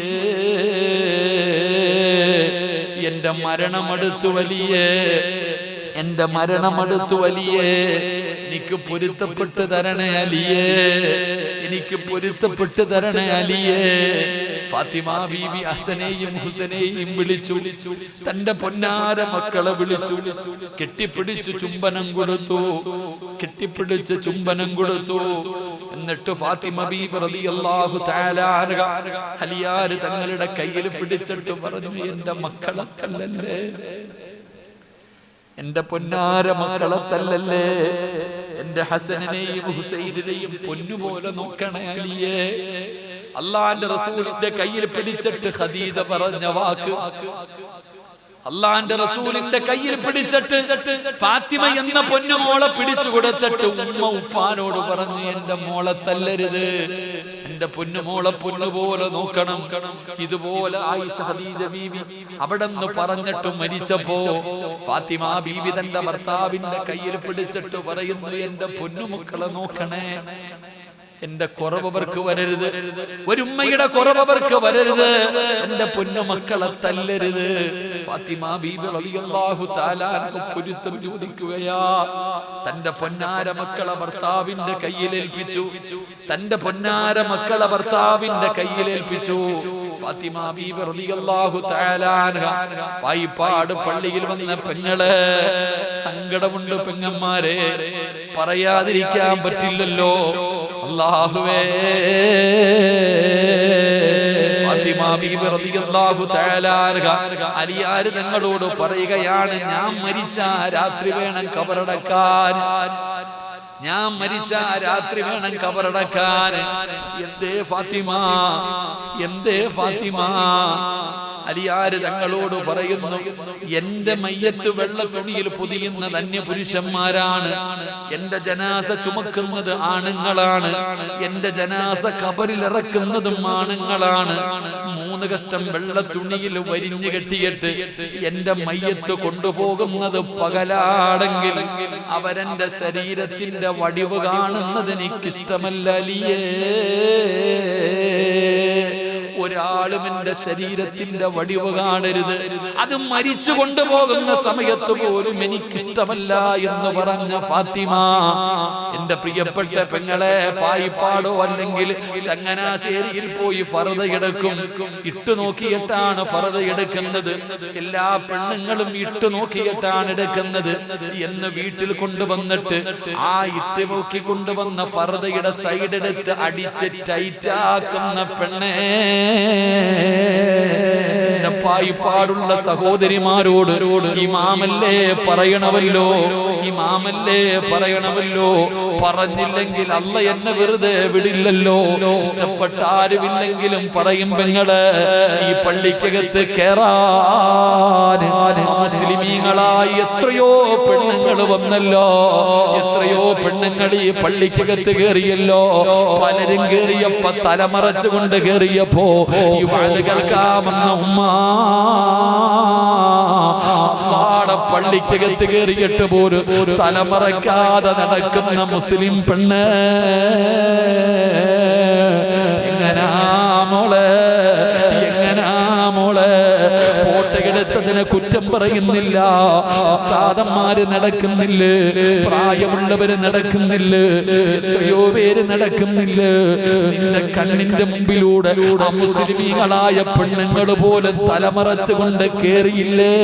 എന്റെ മരണമടുത്തു വലിയേ, എന്റെ മരണമടുത്തു വലിയേ, എനിക്ക് പൊരുത്തപ്പെട്ട് തരണേ അലിയേ, എനിക്ക് പൊരുത്തപ്പെട്ട് തരണേ അലിയേ. ഫാത്തിമ ബീബി ഹസനെയും ഹുസനെയും വിളിച്ചു, തന്റെ പൊന്നാര മക്കളെ വിളിച്ചു, കെട്ടിപ്പിടിച്ചു ചുംബനം കൊടുത്തു, കെട്ടിപ്പിടിച്ച് ചുംബനം കൊടുത്തു. എന്നിട്ട് ഫാത്തിമ ബീബി റളിയല്ലാഹു തആല അൻഹ അലിയാർ തങ്ങളുടെ കയ്യിൽ പിടിച്ചിട്ട് പറഞ്ഞു, എന്റെ മക്കളെ തല്ലല്ലേ, എന്റെ പൊന്നാര മക്കളെ തല്ലല്ലേ, എന്റെ ഹസനെയും ഹുസൈനെയും പൊന്നുപോലെ നോക്കണേ അലിയേ. അല്ലാഹുവിന്റെ റസൂലിന്റെ കയ്യിൽ പിടിച്ചിട്ട് ഖദീജ പറഞ്ഞ വാക്ക്, അള്ളാന്റെ റസൂലിന്റെ കയ്യിൽ പിടിച്ചിട്ട് ഫാത്തിമ എന്ന പൊന്നുമോളെ പിടിച്ചു കൊടുത്തിട്ട് ഉമ്മ ഉപ്പാനോട് പറഞ്ഞു, എന്റെ മോളെ തല്ലരുത്, എന്റെ പൊന്നുമോളെ പൊന്നുപോലെ നോക്കണം. ഇതുപോലെ ആയിഷ ഖദീജ ബീവി അവിടെ നിന്ന് പറഞ്ഞിട്ട് മരിച്ചപ്പോ ഫാത്തിമ ബീവി തന്റെ ഭർത്താവിന്റെ കയ്യിൽ പിടിച്ചിട്ട് പറയുന്നു, എന്റെ പൊന്നുമക്കളെ നോക്കണേ, എന്റെ കുറവർക്ക് വരരുത്, ഒരുമ്മയുടെ കുറവർക്ക് വരരുത്, എന്റെ പൊന്നുമക്കളെ തല്ലരുത്. ഫാത്തിമ ബീബി റളിയല്ലാഹു തആല പൊരുത്തം ചോദിക്കുകയാ. തന്റെ പൊന്നാര മക്കളെ ഭർത്താവിന്റെ കയ്യിലേൽപ്പിച്ചു, തന്റെ പൊന്നാര മക്കളെ ഭർത്താവിന്റെ കയ്യിലേൽപ്പിച്ചു. ഫാത്തിമ ബീബി റളിയല്ലാഹു തആല പായിപ്പാട് പള്ളിയിൽ വന്ന പെങ്ങളെ, സങ്കടമുണ്ട് പെങ്ങന്മാരെ, പറയാതിരിക്കാൻ പറ്റില്ലല്ലോ. അല്ലാഹുവേ, ഫാത്തിമ ബീബി റളിയല്ലാഹു തആല അലിയാർ തങ്ങളോട് പറയുകയാണ്, ഞാൻ മരിച്ച രാത്രി വേണം കബറടക്കാൻ, ഞാൻ മരിച്ച രാത്രി വേണം കബറടക്കാൻ. എന്തേ ഫാത്തിമ, എന്തേ ഫാത്തിമ? അലിയാർ തങ്ങളോട് പറയുന്നു, എന്റെ മയ്യത്ത് വെള്ള തുണിയിൽ പൊതിയുന്നത് അന്യപുരുഷന്മാരാണ്, എന്റെ ജനാസ ചുമക്കുന്നത് ആണുങ്ങളാണ്, എന്റെ ജനാസ കബറിൽ ഇറക്കുന്നതും ആണുങ്ങളാണ്. 3 കഷ്ടം വെള്ള തുണിയിൽ വരിഞ്ഞു കെട്ടിയിട്ട് എന്റെ മയ്യത്ത് കൊണ്ടുപോകുന്നത് പകലാണെങ്കിൽ അവരെന്റെ ശരീരത്തിന്റെ വടിവ് കാണുന്നത് എനിക്കിഷ്ടമല്ല അലിയേ. ഒരാളും എന്റെ ശരീരത്തിന്റെ വടിവ് കാണരുത്, അത് മരിച്ചു കൊണ്ടുപോകുന്ന സമയത്ത് പോലും എനിക്കിഷ്ടമല്ല എന്ന് പറഞ്ഞ ഫാത്തിമ, എന്റെ പ്രിയപ്പെട്ട പെങ്ങളെ, പായിപ്പാടോ അല്ലെങ്കിൽ ചങ്ങനാശ്ശേരിയിൽ പോയി ഫർദ എടുക്കും. ഇട്ടു നോക്കിയിട്ടാണ് ഫർദ എടുക്കുന്നത്, എല്ലാ പെണ്ണുങ്ങളും ഇട്ടു നോക്കിയിട്ടാണ് എടുക്കുന്നത് എന്ന് വീട്ടിൽ കൊണ്ടുവന്നിട്ട് ആ ഇട്ട് നോക്കി കൊണ്ടുവന്ന ഫർദയുടെ സൈഡ് എടുത്ത് അടിച്ച് ടൈറ്റാക്കുന്ന പെണ്ണേ, പായിപ്പാടുള്ള സഹോദരിമാരോട് ഇമാമല്ലേ പറയണമല്ലോ, ഇമാമല്ലേ പറയണമല്ലോ. പറഞ്ഞില്ലെങ്കിൽ അല്ല എന്നെ വെറുതെ വിടില്ലല്ലോ. ഇഷ്ടപ്പെട്ട ആരുമില്ലെങ്കിലും പറയും, പെങ്ങള് ഈ പള്ളിക്കകത്ത് കേറാൻ മുസ്ലിമീങ്ങളായി എത്രയോ പെണ്ണുങ്ങൾ വന്നല്ലോ, എത്രയോ പെണ്ണുങ്ങൾ ഈ പള്ളിക്കകത്ത് കേറിയല്ലോ. പലരും കേറിയപ്പോ തലമറച്ചുകൊണ്ട് കേറിയപ്പോ ഈ വാഴ കേൾക്കാമെന്ന ഉമ്മ പള്ളിക്കകത്ത് കയറിയിട്ട് പോലും തലമറക്കാതെ നടക്കുന്ന മുസ്ലിം പെണ്ണ്, എങ്ങനാ മോളെ, എങ്ങനാ മോളെ? ഫോട്ടോയെടുത്തതിനെ കുറ്റം പറയുന്നില്ല, ഉസ്താദന്മാര് നടക്കുന്നില്ല, പ്രായമുള്ളവര് നടക്കുന്നില്ല, എത്രയോ പേര് നടക്കുന്നില്ല. നിന്റെ കണ്ണിന്റെ മുമ്പിലൂടെ ആ മുസ്ലിമീങ്ങളായ പെണ്ണുങ്ങൾ പോലും തലമറച്ചുകൊണ്ട് കേറിയില്ലേ?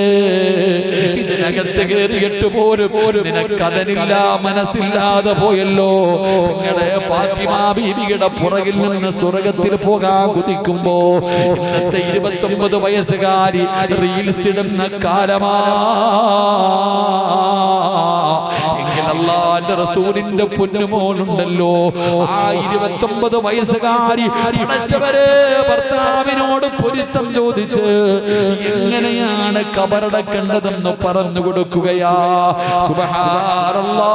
ഇതിനകത്ത് കേറിയിട്ട് പോലും നിനക്കതനില്ല, മനസ്സില്ലാതെ പോയല്ലോ. നിങ്ങളുടെ ഫാത്തിമ ബീവിയുടെ പുറകിൽ നിന്ന് സ്വർഗത്തിൽ പോകാൻ കുതിക്കുമ്പോ ഇന്നത്തെ 29 വയസ്സുകാരി റീൽസ് ഇടുന്ന കാലമാ. അല്ലാഹുവിന്റെ റസൂലിന്റെ പൊന്നുമോളുണ്ടല്ലോ, ആ 29 വയസ്സുകാരി പഠിച്ചവരെ ഭർത്താവിനോട് പൊരുത്തം ചോദിച്ച് എങ്ങനെയാണ് കബറടക്കേണ്ടതെന്ന് പറഞ്ഞു കൊടുക്കുകയാ. സുബ്ഹാനല്ലാഹ്,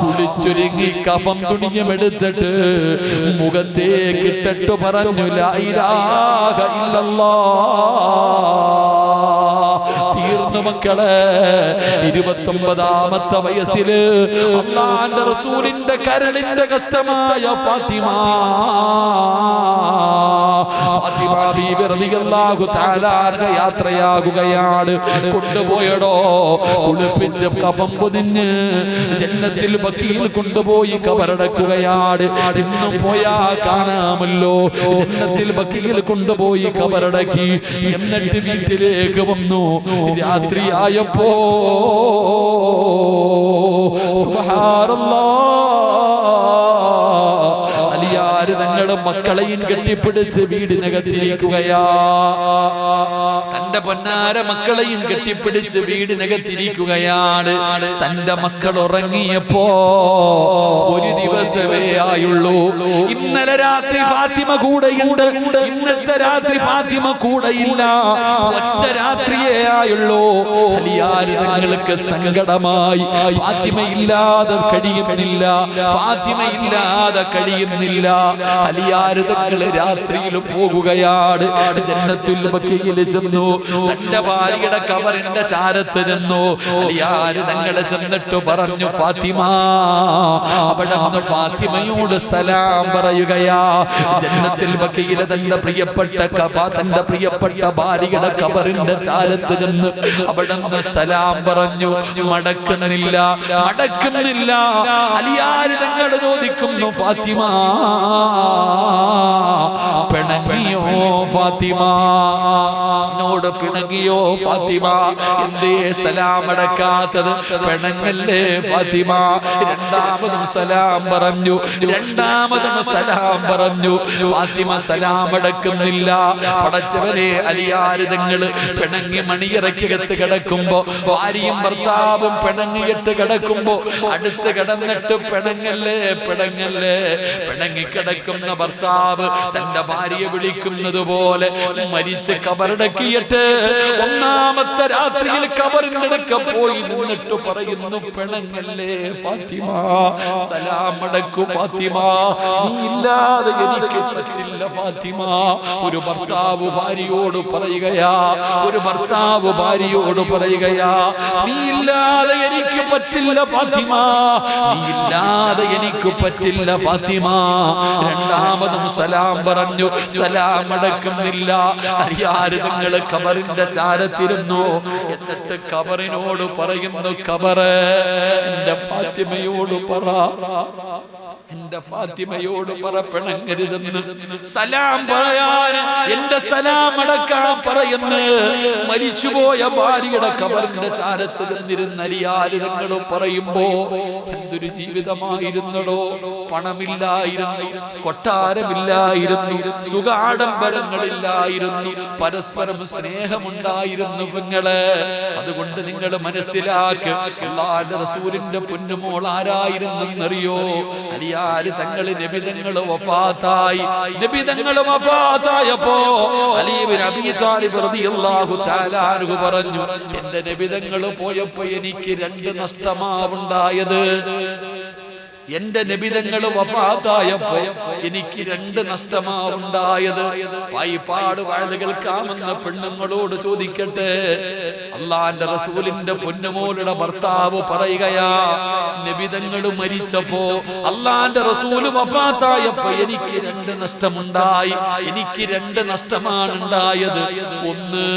കുളിച്ചൊരുങ്ങി കഫം തുണിയുമെടുത്തിട്ട് മുഖത്തേക്കിട്ടിട്ട് പറഞ്ഞു, ലാ ഇലാഹ ഇല്ലല്ലാഹ്. തീർന്നു മക്കളെ. 29ാമത്തെ വയസ്സില് അല്ലാഹുവിന്റെ റസൂലിന്റെ കരളിന്റെ കഷ്ടമായ ഫാത്തിമ ബീബി റളിയല്ലാഹു തആല യാത്രയാകുകയാണ്. കൊണ്ടുപോയടോ, കുളിപ്പിച്ച് കഫം പൊതിഞ്ഞ് ജന്നത്തിൽ ബഖീൽ കൊണ്ടുപോയി കബറടക്കുകയാണ്. ഇന്നും പോയാ കാണാമല്ലോ, ജന്നത്തിൽ ബഖീൽ കൊണ്ടുപോയി കബറടക്കി. എന്നിട്ട് വീട്ടിലേക്ക് വന്നു. രാത്രിയായപ്പോ സുബ്ഹാനല്ലാഹ്, അലിയാര് തങ്ങൾ തങ്ങളും മക്കളെയും കെട്ടിപ്പിടിച്ച് വീടിനകത്തിരിക്കുകയാ. തന്റെ പൊന്നാര മക്കളെയും കെട്ടിപ്പിടിച്ച് വീടിനകത്തിരിക്കുകയാണ്. തന്റെ മക്കൾ ഉറങ്ങിയപ്പോ ഒരു ദിവസമേ ആയുള്ളൂ. ഇന്നലെ രാത്രി ഫാത്തിമ കൂടെയുണ്ട്, ഇന്നത്തെ രാത്രി ഫാത്തിമ കൂടെയില്ല. ഒറ്റ രാത്രിയേ ആയുള്ളൂ. തങ്ങൾക്ക് സങ്കടമായി. ഫാത്തിമ ഇല്ലാതെ കഴിയുന്നില്ല, ഫാത്തിമ ഇല്ലാതെ കഴിയുന്നില്ല. അലിയാര് തങ്ങൾ രാത്രിയിൽ പോകുകയാണ്. ജന്നത്തുൽ ബഖീയിൽ ചെന്നു. തന്റെ ഭാര്യയുടെ കബറിന്റെ ചാരത്ത് ചെന്നു. അലിയാര് തങ്ങൾ ചെന്നിട്ട് പറഞ്ഞു, ഫാത്തിമ. അവിടെ ഫാത്തിമയോട് സലാം പറയുകയാ. ജന്നത്തുൽ ബഖീയിലെ തന്റെ പ്രിയപ്പെട്ട ഭാര്യയുടെ കബറിന്റെ ചാരത്ത് ചെന്ന് അവിടെ സലാം പറഞ്ഞു. മടക്കുന്നില്ല. അലിയാര് തങ്ങൾ ചോദിക്കുന്നു, ഫാത്തിമ പിണങ്ങിയോ? ഫാത്തിമ എന്നോട് പിണങ്ങിയോ? ഫാത്തിമ എന്തേ സലാം അടക്കാത്തത്? പിണങ്ങല്ലേ ഫാത്തിമ? രണ്ടാമതും സലാം പറഞ്ഞു. ഫാത്തിമ സലാം അടക്കുന്നില്ല. പടച്ചവനെ, അലിയാര് തങ്ങൾ പിണങ്ങി മണിയറയ്ക്കകത്ത് കിടക്കുമ്പോ, ഭാര്യയും ഭർത്താവും പിണങ്ങിയിട്ട് കിടക്കുമ്പോ അടുത്ത് കിടന്നിട്ട് പിണങ്ങല്ലേ പിണങ്ങിക്കിടക്കുന്ന ഭർത്താവ് തന്റെ ഭാര്യയെ വിളിക്കുന്നത് പോലെ മരിച്ച് കബറടക്കിയിട്ട് ഒന്നാമത്തെ രാത്രിയിൽ കബറിന്റെ അടുക്ക പോയി നിന്നിട്ട് പറയുന്നു, പിണങ്ങല്ലേ ഫാത്തിമ, സലാം അടക്കു ഫാത്തിമ, നീ ഇല്ലാതെ എനിക്ക് പറ്റില്ല ഫാത്തിമ. ഒരു ഭർത്താവ് ഭാര്യയോട് പറയുകയാ, നീ ഇല്ലാതെ എനിക്ക് പറ്റില്ല ഫാത്തിമ, ഫാത്തിമ. രണ്ടാമതും സലാം പറഞ്ഞു. സലാം അടക്കുന്നില്ല. അരിയാര് തങ്ങൾ കബറിന്റെ ചാരത്തിരുന്നു. എന്നിട്ട് കബറിനോട് പറയുന്നു, കബറ് എന്റെ ഫാത്തിമയോട് പറ പിണങ്ങരുതെന്ന്. സലാം പറയാൻ, എന്റെ സലാം അടക്കാൻ പറയുന്നു. മരിച്ചുപോയ ഭാര്യയുടെ കബറിന്റെ ചാരത്ത് നിന്നിരുന്ന അലിയാര് തങ്ങൾ പറയുമ്പോ എന്തൊരു ജീവിതമായിരുന്നടോ. പണമില്ലായിരുന്നു, കൊട്ടാരമില്ലായിരുന്നു, സുഖാഡംബരങ്ങളില്ലായിരുന്നു, പരസ്പരം സ്നേഹമുണ്ടായിരുന്നു പെങ്ങളെ. അതുകൊണ്ട് നിങ്ങൾ മനസ്സിലാക്ക്, അല്ലാഹുവിന്റെ റസൂലിന്റെ പൊന്നുമോൾ ആരായിരുന്നെന്നറിയോ? അലിയാര് തങ്ങൾ നബിതങ്ങൾ വഫാത്തായപ്പോ അലി ഇബ്നു അബീ ത്വാലിബ് റളിയല്ലാഹു തആല അൻഹു പറഞ്ഞു, എന്റെ നബിതങ്ങൾ പോയപ്പോ എനിക്ക് രണ്ട് നഷ്ടമാവുണ്ടായത്. എന്റെ നബിതങ്ങൾ വഫാത്തായപ്പോ എനിക്ക് രണ്ട് നഷ്ടമാവുണ്ടായത്. പായിപ്പാട് വാഴ്ച കേൾക്കാമെന്ന പെണ്ണുങ്ങളോട് ചോദിക്കട്ടെ, അള്ളാന്റെ റസൂലിന്റെ പൊന്നുമോളുടെ ഭർത്താവ് പറയുകയാ, നബിതങ്ങൾ മരിച്ചപ്പോ അള്ളാന്റെ റസൂല് വഫാത്തായപ്പോ എനിക്ക് രണ്ട് നഷ്ടമുണ്ടായി. എനിക്ക് രണ്ട് നഷ്ടമാണ് ഉണ്ടായത്. ഒന്ന്,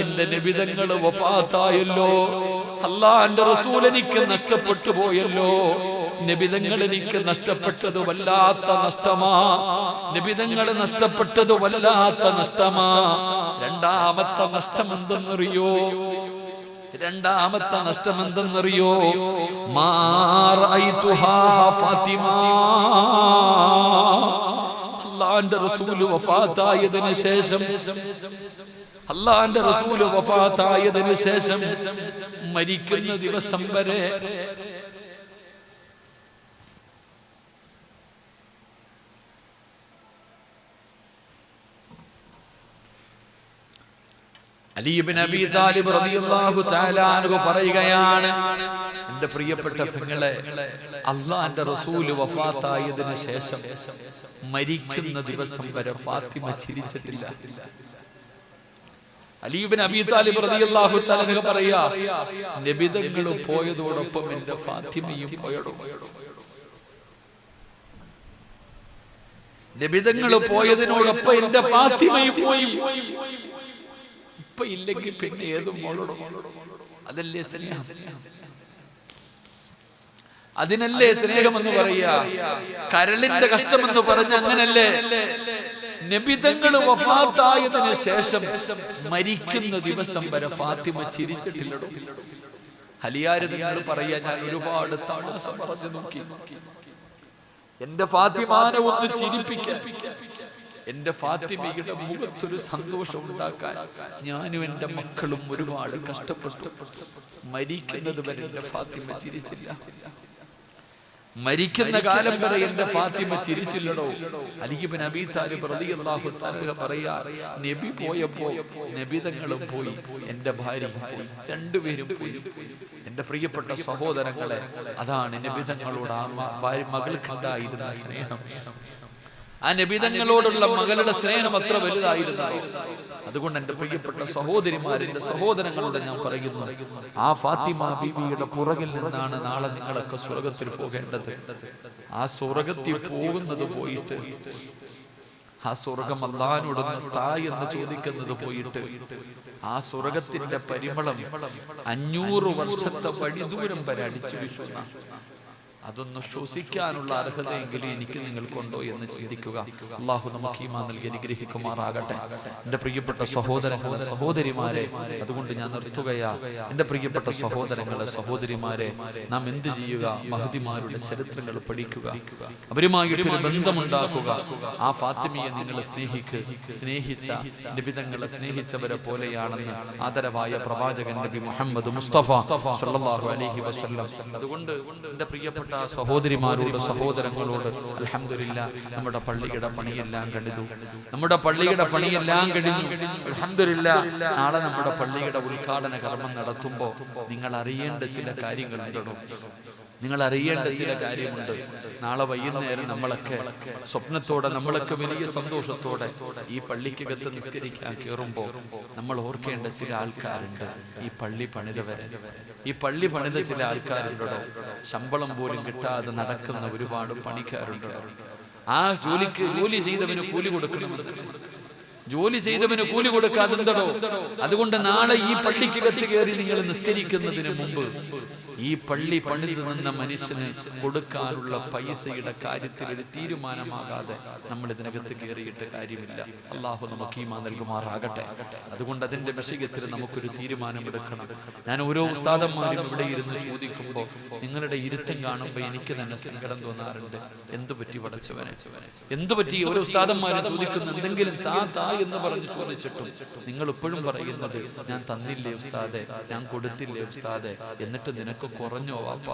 എന്റെ നബിതങ്ങൾ വഫാത്തായല്ലോ, അള്ളാന്റെ റസൂൽ എനിക്ക് നഷ്ടപ്പെട്ടു പോയല്ലോ. നബിതങ്ങൾ എനിക്ക് നഷ്ടപ്പെട്ടത് വല്ലാത്ത നഷ്ടമാ. രണ്ടാമത്തെ നഷ്ടം എന്തെന്നറിയോ? ഫാത്തിമ. അല്ലാഹുവിന്റെ റസൂൽ വഫാത്തായതിനു ശേഷം മരിക്കുന്ന ദിവസം വരെ അലി ഇബ്നു അബീ താലിബ് റളിയല്ലാഹു തആല അൻഹു പറയുകയാണ്, എന്റെ പ്രിയപ്പെട്ട പെങ്ങളെ, അല്ലാഹുവിന്റെ റസൂൽ വഫാത്തായതിനു ശേഷം മരിക്കുന്ന ദിവസം വരെ ഫാത്തിമ ചിരിച്ചിട്ടില്ല. അലി ഇബ്നു അബീ താലിബ് റളിയല്ലാഹു തആല അൻഹു പറയാ, നബിതങ്ങൾ പോയതോടൊപ്പം എന്റെ ഫാത്തിമയും പോയടോ. നബിതങ്ങൾ പോയതിനോടൊപ്പം എന്റെ ഫാത്തിമയും പോയി. ഇപ്പൊ ഇല്ലെങ്കിൽ പിന്നെ ഏതും മോളോട്. അതല്ലേ സ്നേഹം, അതിനല്ലേ സ്നേഹമെന്ന് പറയാ. കരളിന്റെ കഷ്ടമെന്ന് പറഞ്ഞ അങ്ങനല്ലേ. നബിതങ്ങൾ വഫാത്തായതിനു ശേഷം മരിക്കുന്ന ദിവസം വരെ ഫാത്തിമ ചിരിച്ചിട്ടില്ലടോ. അലിയാര് തങ്ങൾ പറയാ, ഞാൻ ഒരുപാട് താമസം പറഞ്ഞു നോക്കി, എന്റെ ഫാത്തിമാനെ ഒന്ന് ചിരിപ്പിക്കാൻ, എന്റെ ഫാത്തിമയുടെ മുഖത്തൊരു സന്തോഷം ഉണ്ടാക്കാൻ ഞാനും എന്റെ മക്കളും ഒരുപാട് കഷ്ടപ്പെട്ടു. മരിക്കുന്നത് വരെ എന്റെ ഫാത്തിമ ചിരിച്ചില്ല. മരിക്കുന്ന കാലം വരെ എന്റെ ഫാത്തിമ ചിരിച്ചില്ലടോ. അലി ഇബ്നു അബീ താലിബ് റളിയല്ലാഹു തആല പറയാ, നബി പോയപ്പോ നബിതങ്ങളും പോയി, എന്റെ ഭാര്യ പോയി, രണ്ടുപേരും പോയി. എന്റെ പ്രിയപ്പെട്ട സഹോദരങ്ങളെ, അതാണ് നബിതങ്ങളോട് ആ മകൾക്കുണ്ടായിരുന്ന സ്നേഹം. ആ നബിതങ്ങളോടുള്ള മകളുടെ സ്നേഹം അത്ര വലുതായിരുന്നു. അതുകൊണ്ട് എന്റെ പ്രിയപ്പെട്ട സഹോദരിമാരിന്റെ സഹോദരങ്ങളോട് ഞാൻ പറയുന്നു, ആ ഫാത്തിമ ബീവിയുടെ പുറകിൽ നിന്നാണ് നാളെ നിങ്ങളൊക്കെ സ്വർഗത്തിൽ പോകേണ്ടത്. ആ സ്വർഗത്തിൽ പോകുന്നത് പോയിട്ട്, ആ സ്വർഗം അല്ലാഹുവോട് തായ് എന്ന് ചോദിക്കുന്നത് പോയിട്ട്, ആ സ്വർഗത്തിന്റെ പരിമളം 500 വർഷത്തെ വഴിദൂരം വരെ അടിച്ചു വീശുന്ന, അതൊന്ന് ശ്വസിക്കാനുള്ള അർഹതയെങ്കിലും എനിക്ക് നിങ്ങൾക്കുണ്ടോ എന്ന് ചിന്തിക്കുക. അള്ളാഹു നമുക്ക് ഈമാൻ നൽകി അനുഗ്രഹിക്കുമാറാകട്ടെ. എന്റെ പ്രിയപ്പെട്ട സഹോദരങ്ങളെ, സഹോദരിമാരെ, അതുകൊണ്ട് ഞാൻ നിർത്തുകയാ. എന്റെ പ്രിയപ്പെട്ട സഹോദരങ്ങളെ, സഹോദരിമാരെ, നാം എന്ത് ചെയ്യുക? മഹദിമാരുടെ ചരിത്രങ്ങൾ പഠിക്കുക, അവരുമായിട്ടൊരു ബന്ധമുണ്ടാക്കുക. ആ ഫാത്തിമയെ നിങ്ങൾ സ്നേഹിച്ച നബിതങ്ങളെ സ്നേഹിച്ചവരെ പോലെയാണെന്ന് ആദരവായ പ്രവാചകൻ നബി മുഹമ്മദ് മുസ്തഫ സ്വല്ലല്ലാഹു അലൈഹി വസല്ലം. അതുകൊണ്ട് എന്റെ പ്രിയപ്പെട്ട സഹോദരിമാരോട്, സഹോദരങ്ങളോട്, അൽഹംദുലില്ലാഹ് നമ്മുടെ പള്ളിയുടെ പണിയെല്ലാം കഴിഞ്ഞു. അൽഹംദുലില്ലാഹ് നാളെ നമ്മുടെ പള്ളിയുടെ ഉദ്ഘാടന കർമ്മം നടത്തുമ്പോൾ നിങ്ങൾ അറിയേണ്ട ചില കാര്യങ്ങളുണ്ടോ? നാളെ വൈകുന്നേരം നമ്മളൊക്കെ സ്വപ്നത്തോടെ, നമ്മളൊക്കെ വലിയ സന്തോഷത്തോടെ ഈ പള്ളിക്കകത്ത് നിസ്കരിക്കാൻ കയറുമ്പോൾ നമ്മൾ ഓർക്കേണ്ട ചില ആൾക്കാരുണ്ട്. ഈ പള്ളി പണിത ചില ആൾക്കാരുണ്ടോ? ശമ്പളം പോലും കിട്ടാതെ നടക്കുന്ന ഒരുപാട് പണിക്കാരുണ്ടോ? ആ ജോലി ചെയ്തവന് കൂലി കൊടുക്കാതെന്തടോ? അതുകൊണ്ട് നാളെ ഈ പള്ളിക്കകത്ത് കയറി നിങ്ങൾ നിസ്കരിക്കുന്നതിന് മുമ്പ് ഈ പള്ളി പണിത് നിന്ന മനുഷ്യന് കൊടുക്കാനുള്ള പൈസയുടെ കാര്യത്തിൽ ഒരു തീരുമാനമാകാതെ നമ്മൾ ഇതിനകത്ത് കയറിയിട്ട് കാര്യമില്ല. അള്ളാഹു നമുക്ക് ഈമാൻ നൽകുമാറാകട്ടെ. അതുകൊണ്ട് അതിന്റെ വിഷയത്തിൽ നമുക്കൊരു തീരുമാനമെടുക്കണം. ഞാൻ ഓരോ ഉസ്താദന്മാരും ഇവിടെ ഇരുന്ന് ചോദിക്കുമ്പോൾ നിങ്ങളുടെ ഇരുത്തം കാണുമ്പോൾ എനിക്ക് തന്നെ സങ്കടം തോന്നാറുണ്ട്. എന്തു പറ്റി പടച്ചവനെ, എന്തു പറ്റി? ഓരോ ഉസ്താദന്മാരും ചോദിക്കുന്നു, എന്തെങ്കിലും താ എന്ന് പറഞ്ഞ് ചോദിച്ചിട്ടും നിങ്ങൾ ഇപ്പോഴും പറയുന്നത് ഞാൻ തന്നില്ലേ ഉസ്താദെ, ഞാൻ കൊടുത്തില്ലേ ഉസ്താദെ, എന്നിട്ട് നിനക്ക് കുറഞ്ഞോ വാപ്പ?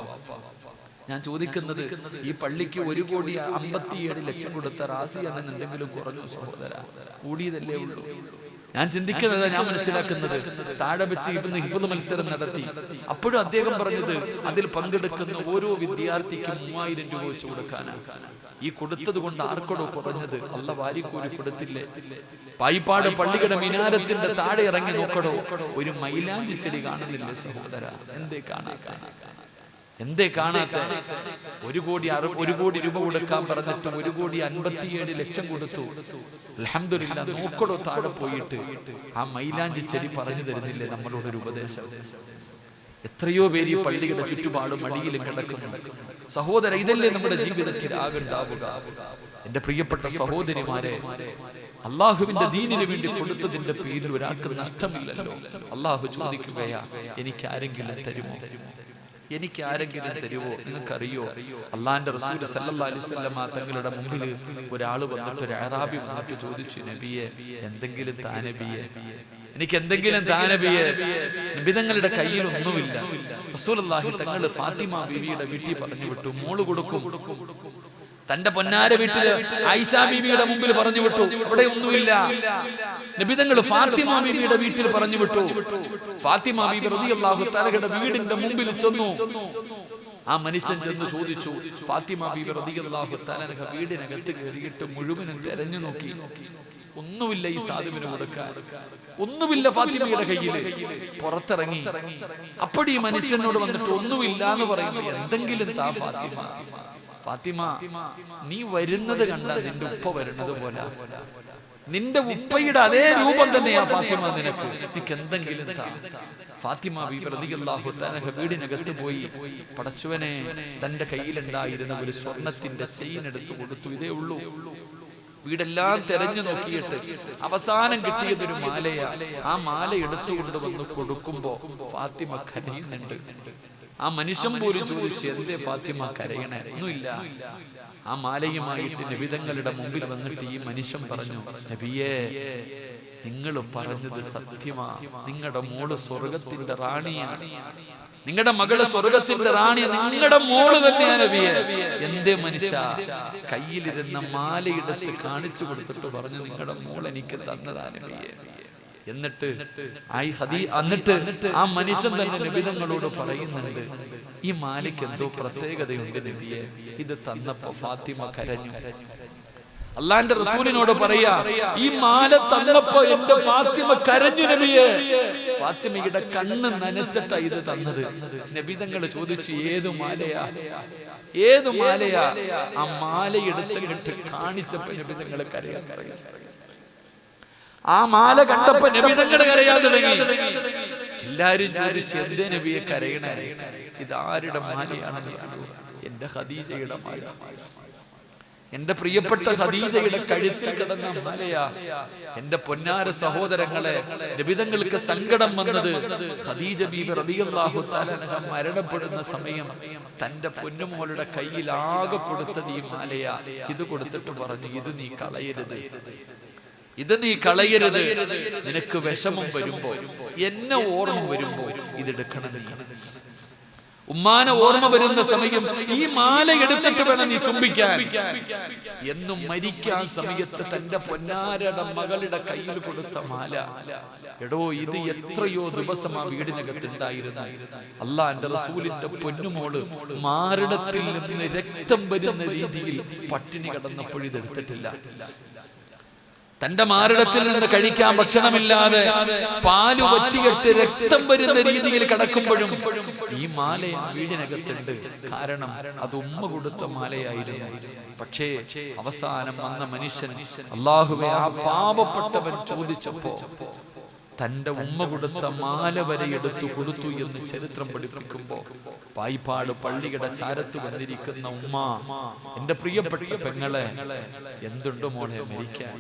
ഞാൻ ചോദിക്കുന്നത്, ഈ പള്ളിക്ക് 1,57,00,000 കൊടുത്ത റാസി അണ്ണൻ എന്തെങ്കിലും കുറഞ്ഞോ സഹോദര? കൂടിയതല്ലേ ഉള്ളൂ. ഞാൻ ചിന്തിക്കുന്നത്, ഞാൻ മനസ്സിലാക്കുന്നത്, താഴെ വെച്ച് ഇന്ന് ഹിഫ്ള് മത്സരം നടത്തി. അപ്പോഴും അദ്ദേഹം പറഞ്ഞത് അതിൽ പങ്കെടുക്കുന്ന ഓരോ വിദ്യാർത്ഥിക്കും 3000 രൂപ വെച്ച് കൊടുക്കാനാണ്. ഈ കൊടുത്തത് കൊണ്ട് ആർക്കടോ കുറഞ്ഞത്? അല്ല വാരിക്കൂലി കൊടുത്തില്ലേ? പായിപ്പാട് പള്ളിയുടെ മിനാരത്തിന്റെ താഴെ ഇറങ്ങി നോക്കടോ, ഒരു മൈലാഞ്ചി ചെടി കാണുന്നില്ലേ സഹോദര? എന്തേ കാണാത്ത? 1 കോടി രൂപ കൊടുക്കാൻ പറഞ്ഞിട്ട് 1,57,00,000 കൊടുത്തു. അൽഹംദുലില്ലാഹ് നോക്കടോ താഴെ പോയിട്ട് ആ മൈലാഞ്ചി ചെടി പറഞ്ഞു തരുന്നില്ലേ നമ്മളോടൊരു ഉപദേശം? എത്രയോ പേര് ഈ പള്ളിയുടെ ചുറ്റുപാടും മടിയിലും കിടക്കുന്നു. സഹോദര, ഇതല്ലേ നമ്മുടെ ജീവിതത്തിൽ ആകുണ്ടാവുക? എന്റെ പ്രിയപ്പെട്ട സഹോദരിമാരെ, അള്ളാഹുവിന്റെ ദീനിന് വേണ്ടി കൊടുത്തതിന്റെ പേരിൽ ഒരാൾക്ക് നഷ്ടമില്ലല്ലോ. അള്ളാഹു ചോദിക്കുകയാ, എനിക്ക് ആരെങ്കിലും തരുമോ? നിങ്ങൾക്കറിയോ? അള്ളാന്റെ റസൂൽ സല്ലല്ലാഹു അലൈഹി വസല്ലം തങ്ങളുടെ മുമ്പിൽ ഒരാൾ വന്നിട്ട്, ഒരു അറാബി വന്നിട്ട് ചോദിച്ചു, നബിയെ എന്തെങ്കിലും താ നബിയെ, എനിക്ക് എന്തെങ്കിലും താ നബിയെ. നബിതങ്ങളുടെ കയ്യിൽ ഒന്നുമില്ല. റസൂലുള്ളാഹി തങ്ങൾ ഫാത്തിമ ബീവിയുടെ വീട്ടിൽ പറഞ്ഞു വിട്ടു, മോള് കൊടുക്കും. തന്റെ പൊന്നാര വീട്ടില് ആയിഷ ബീവിയുടെ മുമ്പിൽ പറഞ്ഞു വിട്ടു, ഇവിടെ ഒന്നുമില്ല. നബിതങ്ങൾ ഫാത്തിമ ബീവിയുടെ വീട്ടിൽ പറഞ്ഞു വിട്ടു. ഫാത്തിമ ബീവി റളിയല്ലാഹു തആലയുടെ വീടിന്റെ മുമ്പിൽ ചെന്നു. ആ മനുഷ്യൻ ചെന്ന് ചോദിച്ചു. ഫാത്തിമ ബീവി റളിയല്ലാഹു തആല വീടിനകത്ത് കയറിയിട്ട് മുഴുവനും തെരഞ്ഞു നോക്കി. ഒന്നുമില്ല ഈ സാധുവിന് കൊടുക്കാൻ, ഒന്നുമില്ല ഫാത്തിമയുടെ കയ്യില്. പുറത്തിറങ്ങി. അപ്പോഴീ മനുഷ്യനോട് വന്നിട്ട് ഒന്നുമില്ല എന്ന് പറയുന്നു. എന്തെങ്കിലും താ ഫാത്തിമ. ഫാത്തിമ, നീ വരുന്നത് കണ്ട നിന്റെ ഉപ്പ വരുന്നത് പോലെ, നിന്റെ ഉപ്പയുടെ അതേ രൂപം തന്നെയാ ഫാത്തിമ നിനക്ക്. നിനക്ക് എന്തെങ്കിലും താ. ഫാത്തിമ ബീവി റളിയല്ലാഹു തആല വീടിനകത്ത് പോയി, പടച്ചവനെ, തന്റെ കയ്യിലുണ്ടായിരുന്ന ഒരു സ്വർണത്തിന്റെ ചെയിൻ എടുത്തു കൊടുത്തു. ഇതേ ഉള്ളൂ. വീടെല്ലാം തെരഞ്ഞു നോക്കിയിട്ട് അവസാനം കിട്ടിയതൊരു മാലയാ. ആ മാല എടുത്തുകൊണ്ടുവന്ന് കൊടുക്കുമ്പോ ഫാത്തിമ കരയുന്നുണ്ട്. ആ മനുഷ്യൻ പോലും ചോദിച്ചു, എന്തേ ഫാത്തിമ കരയണേ? ഒന്നുമില്ല. ആ മാലയുമായിട്ട് നബിതങ്ങളുടെ മുമ്പിൽ വന്നിട്ട് ഈ മനുഷ്യൻ പറഞ്ഞു, നബിയേ, നിങ്ങൾ പറഞ്ഞത് സത്യമാ. നിങ്ങളുടെ മോള് സ്വർഗത്തിന്റെ റാണിയാണ്. നിങ്ങളുടെ മകള് സ്വർഗത്തിന്റെ റാണി, നിങ്ങളുടെ മോള് തന്നെയാണ് നബിയെ. എന്തേ മനുഷ്യ? കയ്യിലിരുന്ന മാലയെടുത്ത് കാണിച്ചു കൊടുത്തിട്ട് പറഞ്ഞു, നിങ്ങളുടെ മോൾ എനിക്ക് തന്നതാണ് നബിയെ. എന്നിട്ട് ആ മനുഷ്യൻ തന്നെ നബിതങ്ങളോട് പറയുന്നുണ്ട്, ഈ മാലയ്ക്ക് എന്തോ പ്രത്യേകതയുണ്ട് നബിയെ. ഇത് തന്നപ്പോ ഫാത്തിമ കരഞ്ഞു. അള്ളാന്റെ റസൂലിനോട് പറയാ, ഈ മാല തന്നപ്പോ എന്റെ ഫാത്തിമ കരഞ്ഞു നബിയെ. ഫാത്തിമയുടെ കണ്ണ് നനച്ചിട്ടാ ഇത് തന്നത്. നബിതങ്ങൾ ചോദിച്ചു, ഏതു മാലയാ? ഏതു മാലയാ? ആ മാല എടുത്തിട്ട് കാണിച്ചപ്പോ നബിതങ്ങൾ കരയാൻ പറയും. ആ മാല കണ്ടപ്പോ നബിതങ്ങൾ കരയാൻ തുടങ്ങി. എല്ലാരും ചോദിച്ചു, എന്തേ നബിയെ കരയണേ? ഇതാരുടെ മാലയാണെന്ന് പറഞ്ഞു. എന്റെ ഖദീജയുടെ മാല, എന്റെ പ്രിയപ്പെട്ട ഖദീജയുടെ കഴുത്തിൽ കിടന്ന മാലയാ. എന്റെ പൊന്നാര സഹോദരങ്ങളെ, നബിതങ്ങൾക്ക് സങ്കടം വന്നത് ഖദീജ ബീബി റളിയല്ലാഹു തആല അൻഹ മരണപ്പെടുന്ന സമയം തന്റെ പൊന്നുമോളുടെ കയ്യിൽ ആകെ കൊടുത്തത് ഈ മാലയാ. ഇത് കൊടുത്തിട്ട് പറഞ്ഞു, ഇത് നീ കളയരുത്, ഇത് നീ കളയരുത്. നിനക്ക് വിഷമം വരുമ്പോ, എന്നെ ഓർമ്മ വരുമ്പോ ഇതെടുക്കണം നീ. ഉമ്മാനെ ഓർമ്മ വരുന്ന സമയം ഈ മാല എടുത്തിട്ട് വേണം നീ ചുംബിക്കാൻ. എന്നും മരിക്കാൻ സമയത്ത് തന്റെ പൊന്നാരയുടെ മകളുടെ കയ്യിൽ കൊടുത്ത മാല. എടോ, ഇത് എത്രയോ ദിവസം ആ വീടിനകത്തുണ്ടായിരുന്നു. അള്ളാന്റെ റസൂലിന്റെ പൊന്നുമോള് മാറിടത്തിൽ നിന്ന് രക്തം വരുന്ന രീതിയിൽ പട്ടിണി കിടന്നപ്പോൾ ഇതെടുത്തിട്ടില്ല. തന്റെ മാറിടത്തിൽ നിന്ന് കഴിക്കാൻ ഭക്ഷണമില്ലാതെ പാല് വറ്റിയിട്ട് രക്തം വരുന്ന രീതിയിൽ കിടക്കുമ്പോഴും ഈ മാല വീടിനകത്തുണ്ട്. കാരണം അത് ഉമ്മ കൊടുത്ത മാലയായിരുന്നു. പക്ഷേ അവസാനം വന്ന മനുഷ്യൻ, അല്ലാഹുവേ, ആ പാവപ്പെട്ടവൻ ചോദിച്ചപ്പോ തന്റെ ഉമ്മ കൊടുത്ത മാല വരെ എടുത്തു കൊടുത്തു എന്ന് ചരിത്രം പഠിപ്പിക്കുമ്പോ പായിപ്പാട് പള്ളിയുടെ ചാരത്ത് വന്നിരിക്കുന്ന ഉമ്മ, എന്റെ പ്രിയപ്പെട്ട പെങ്ങളെ, എന്തുണ്ട് മോളെ മരിക്കാൻ?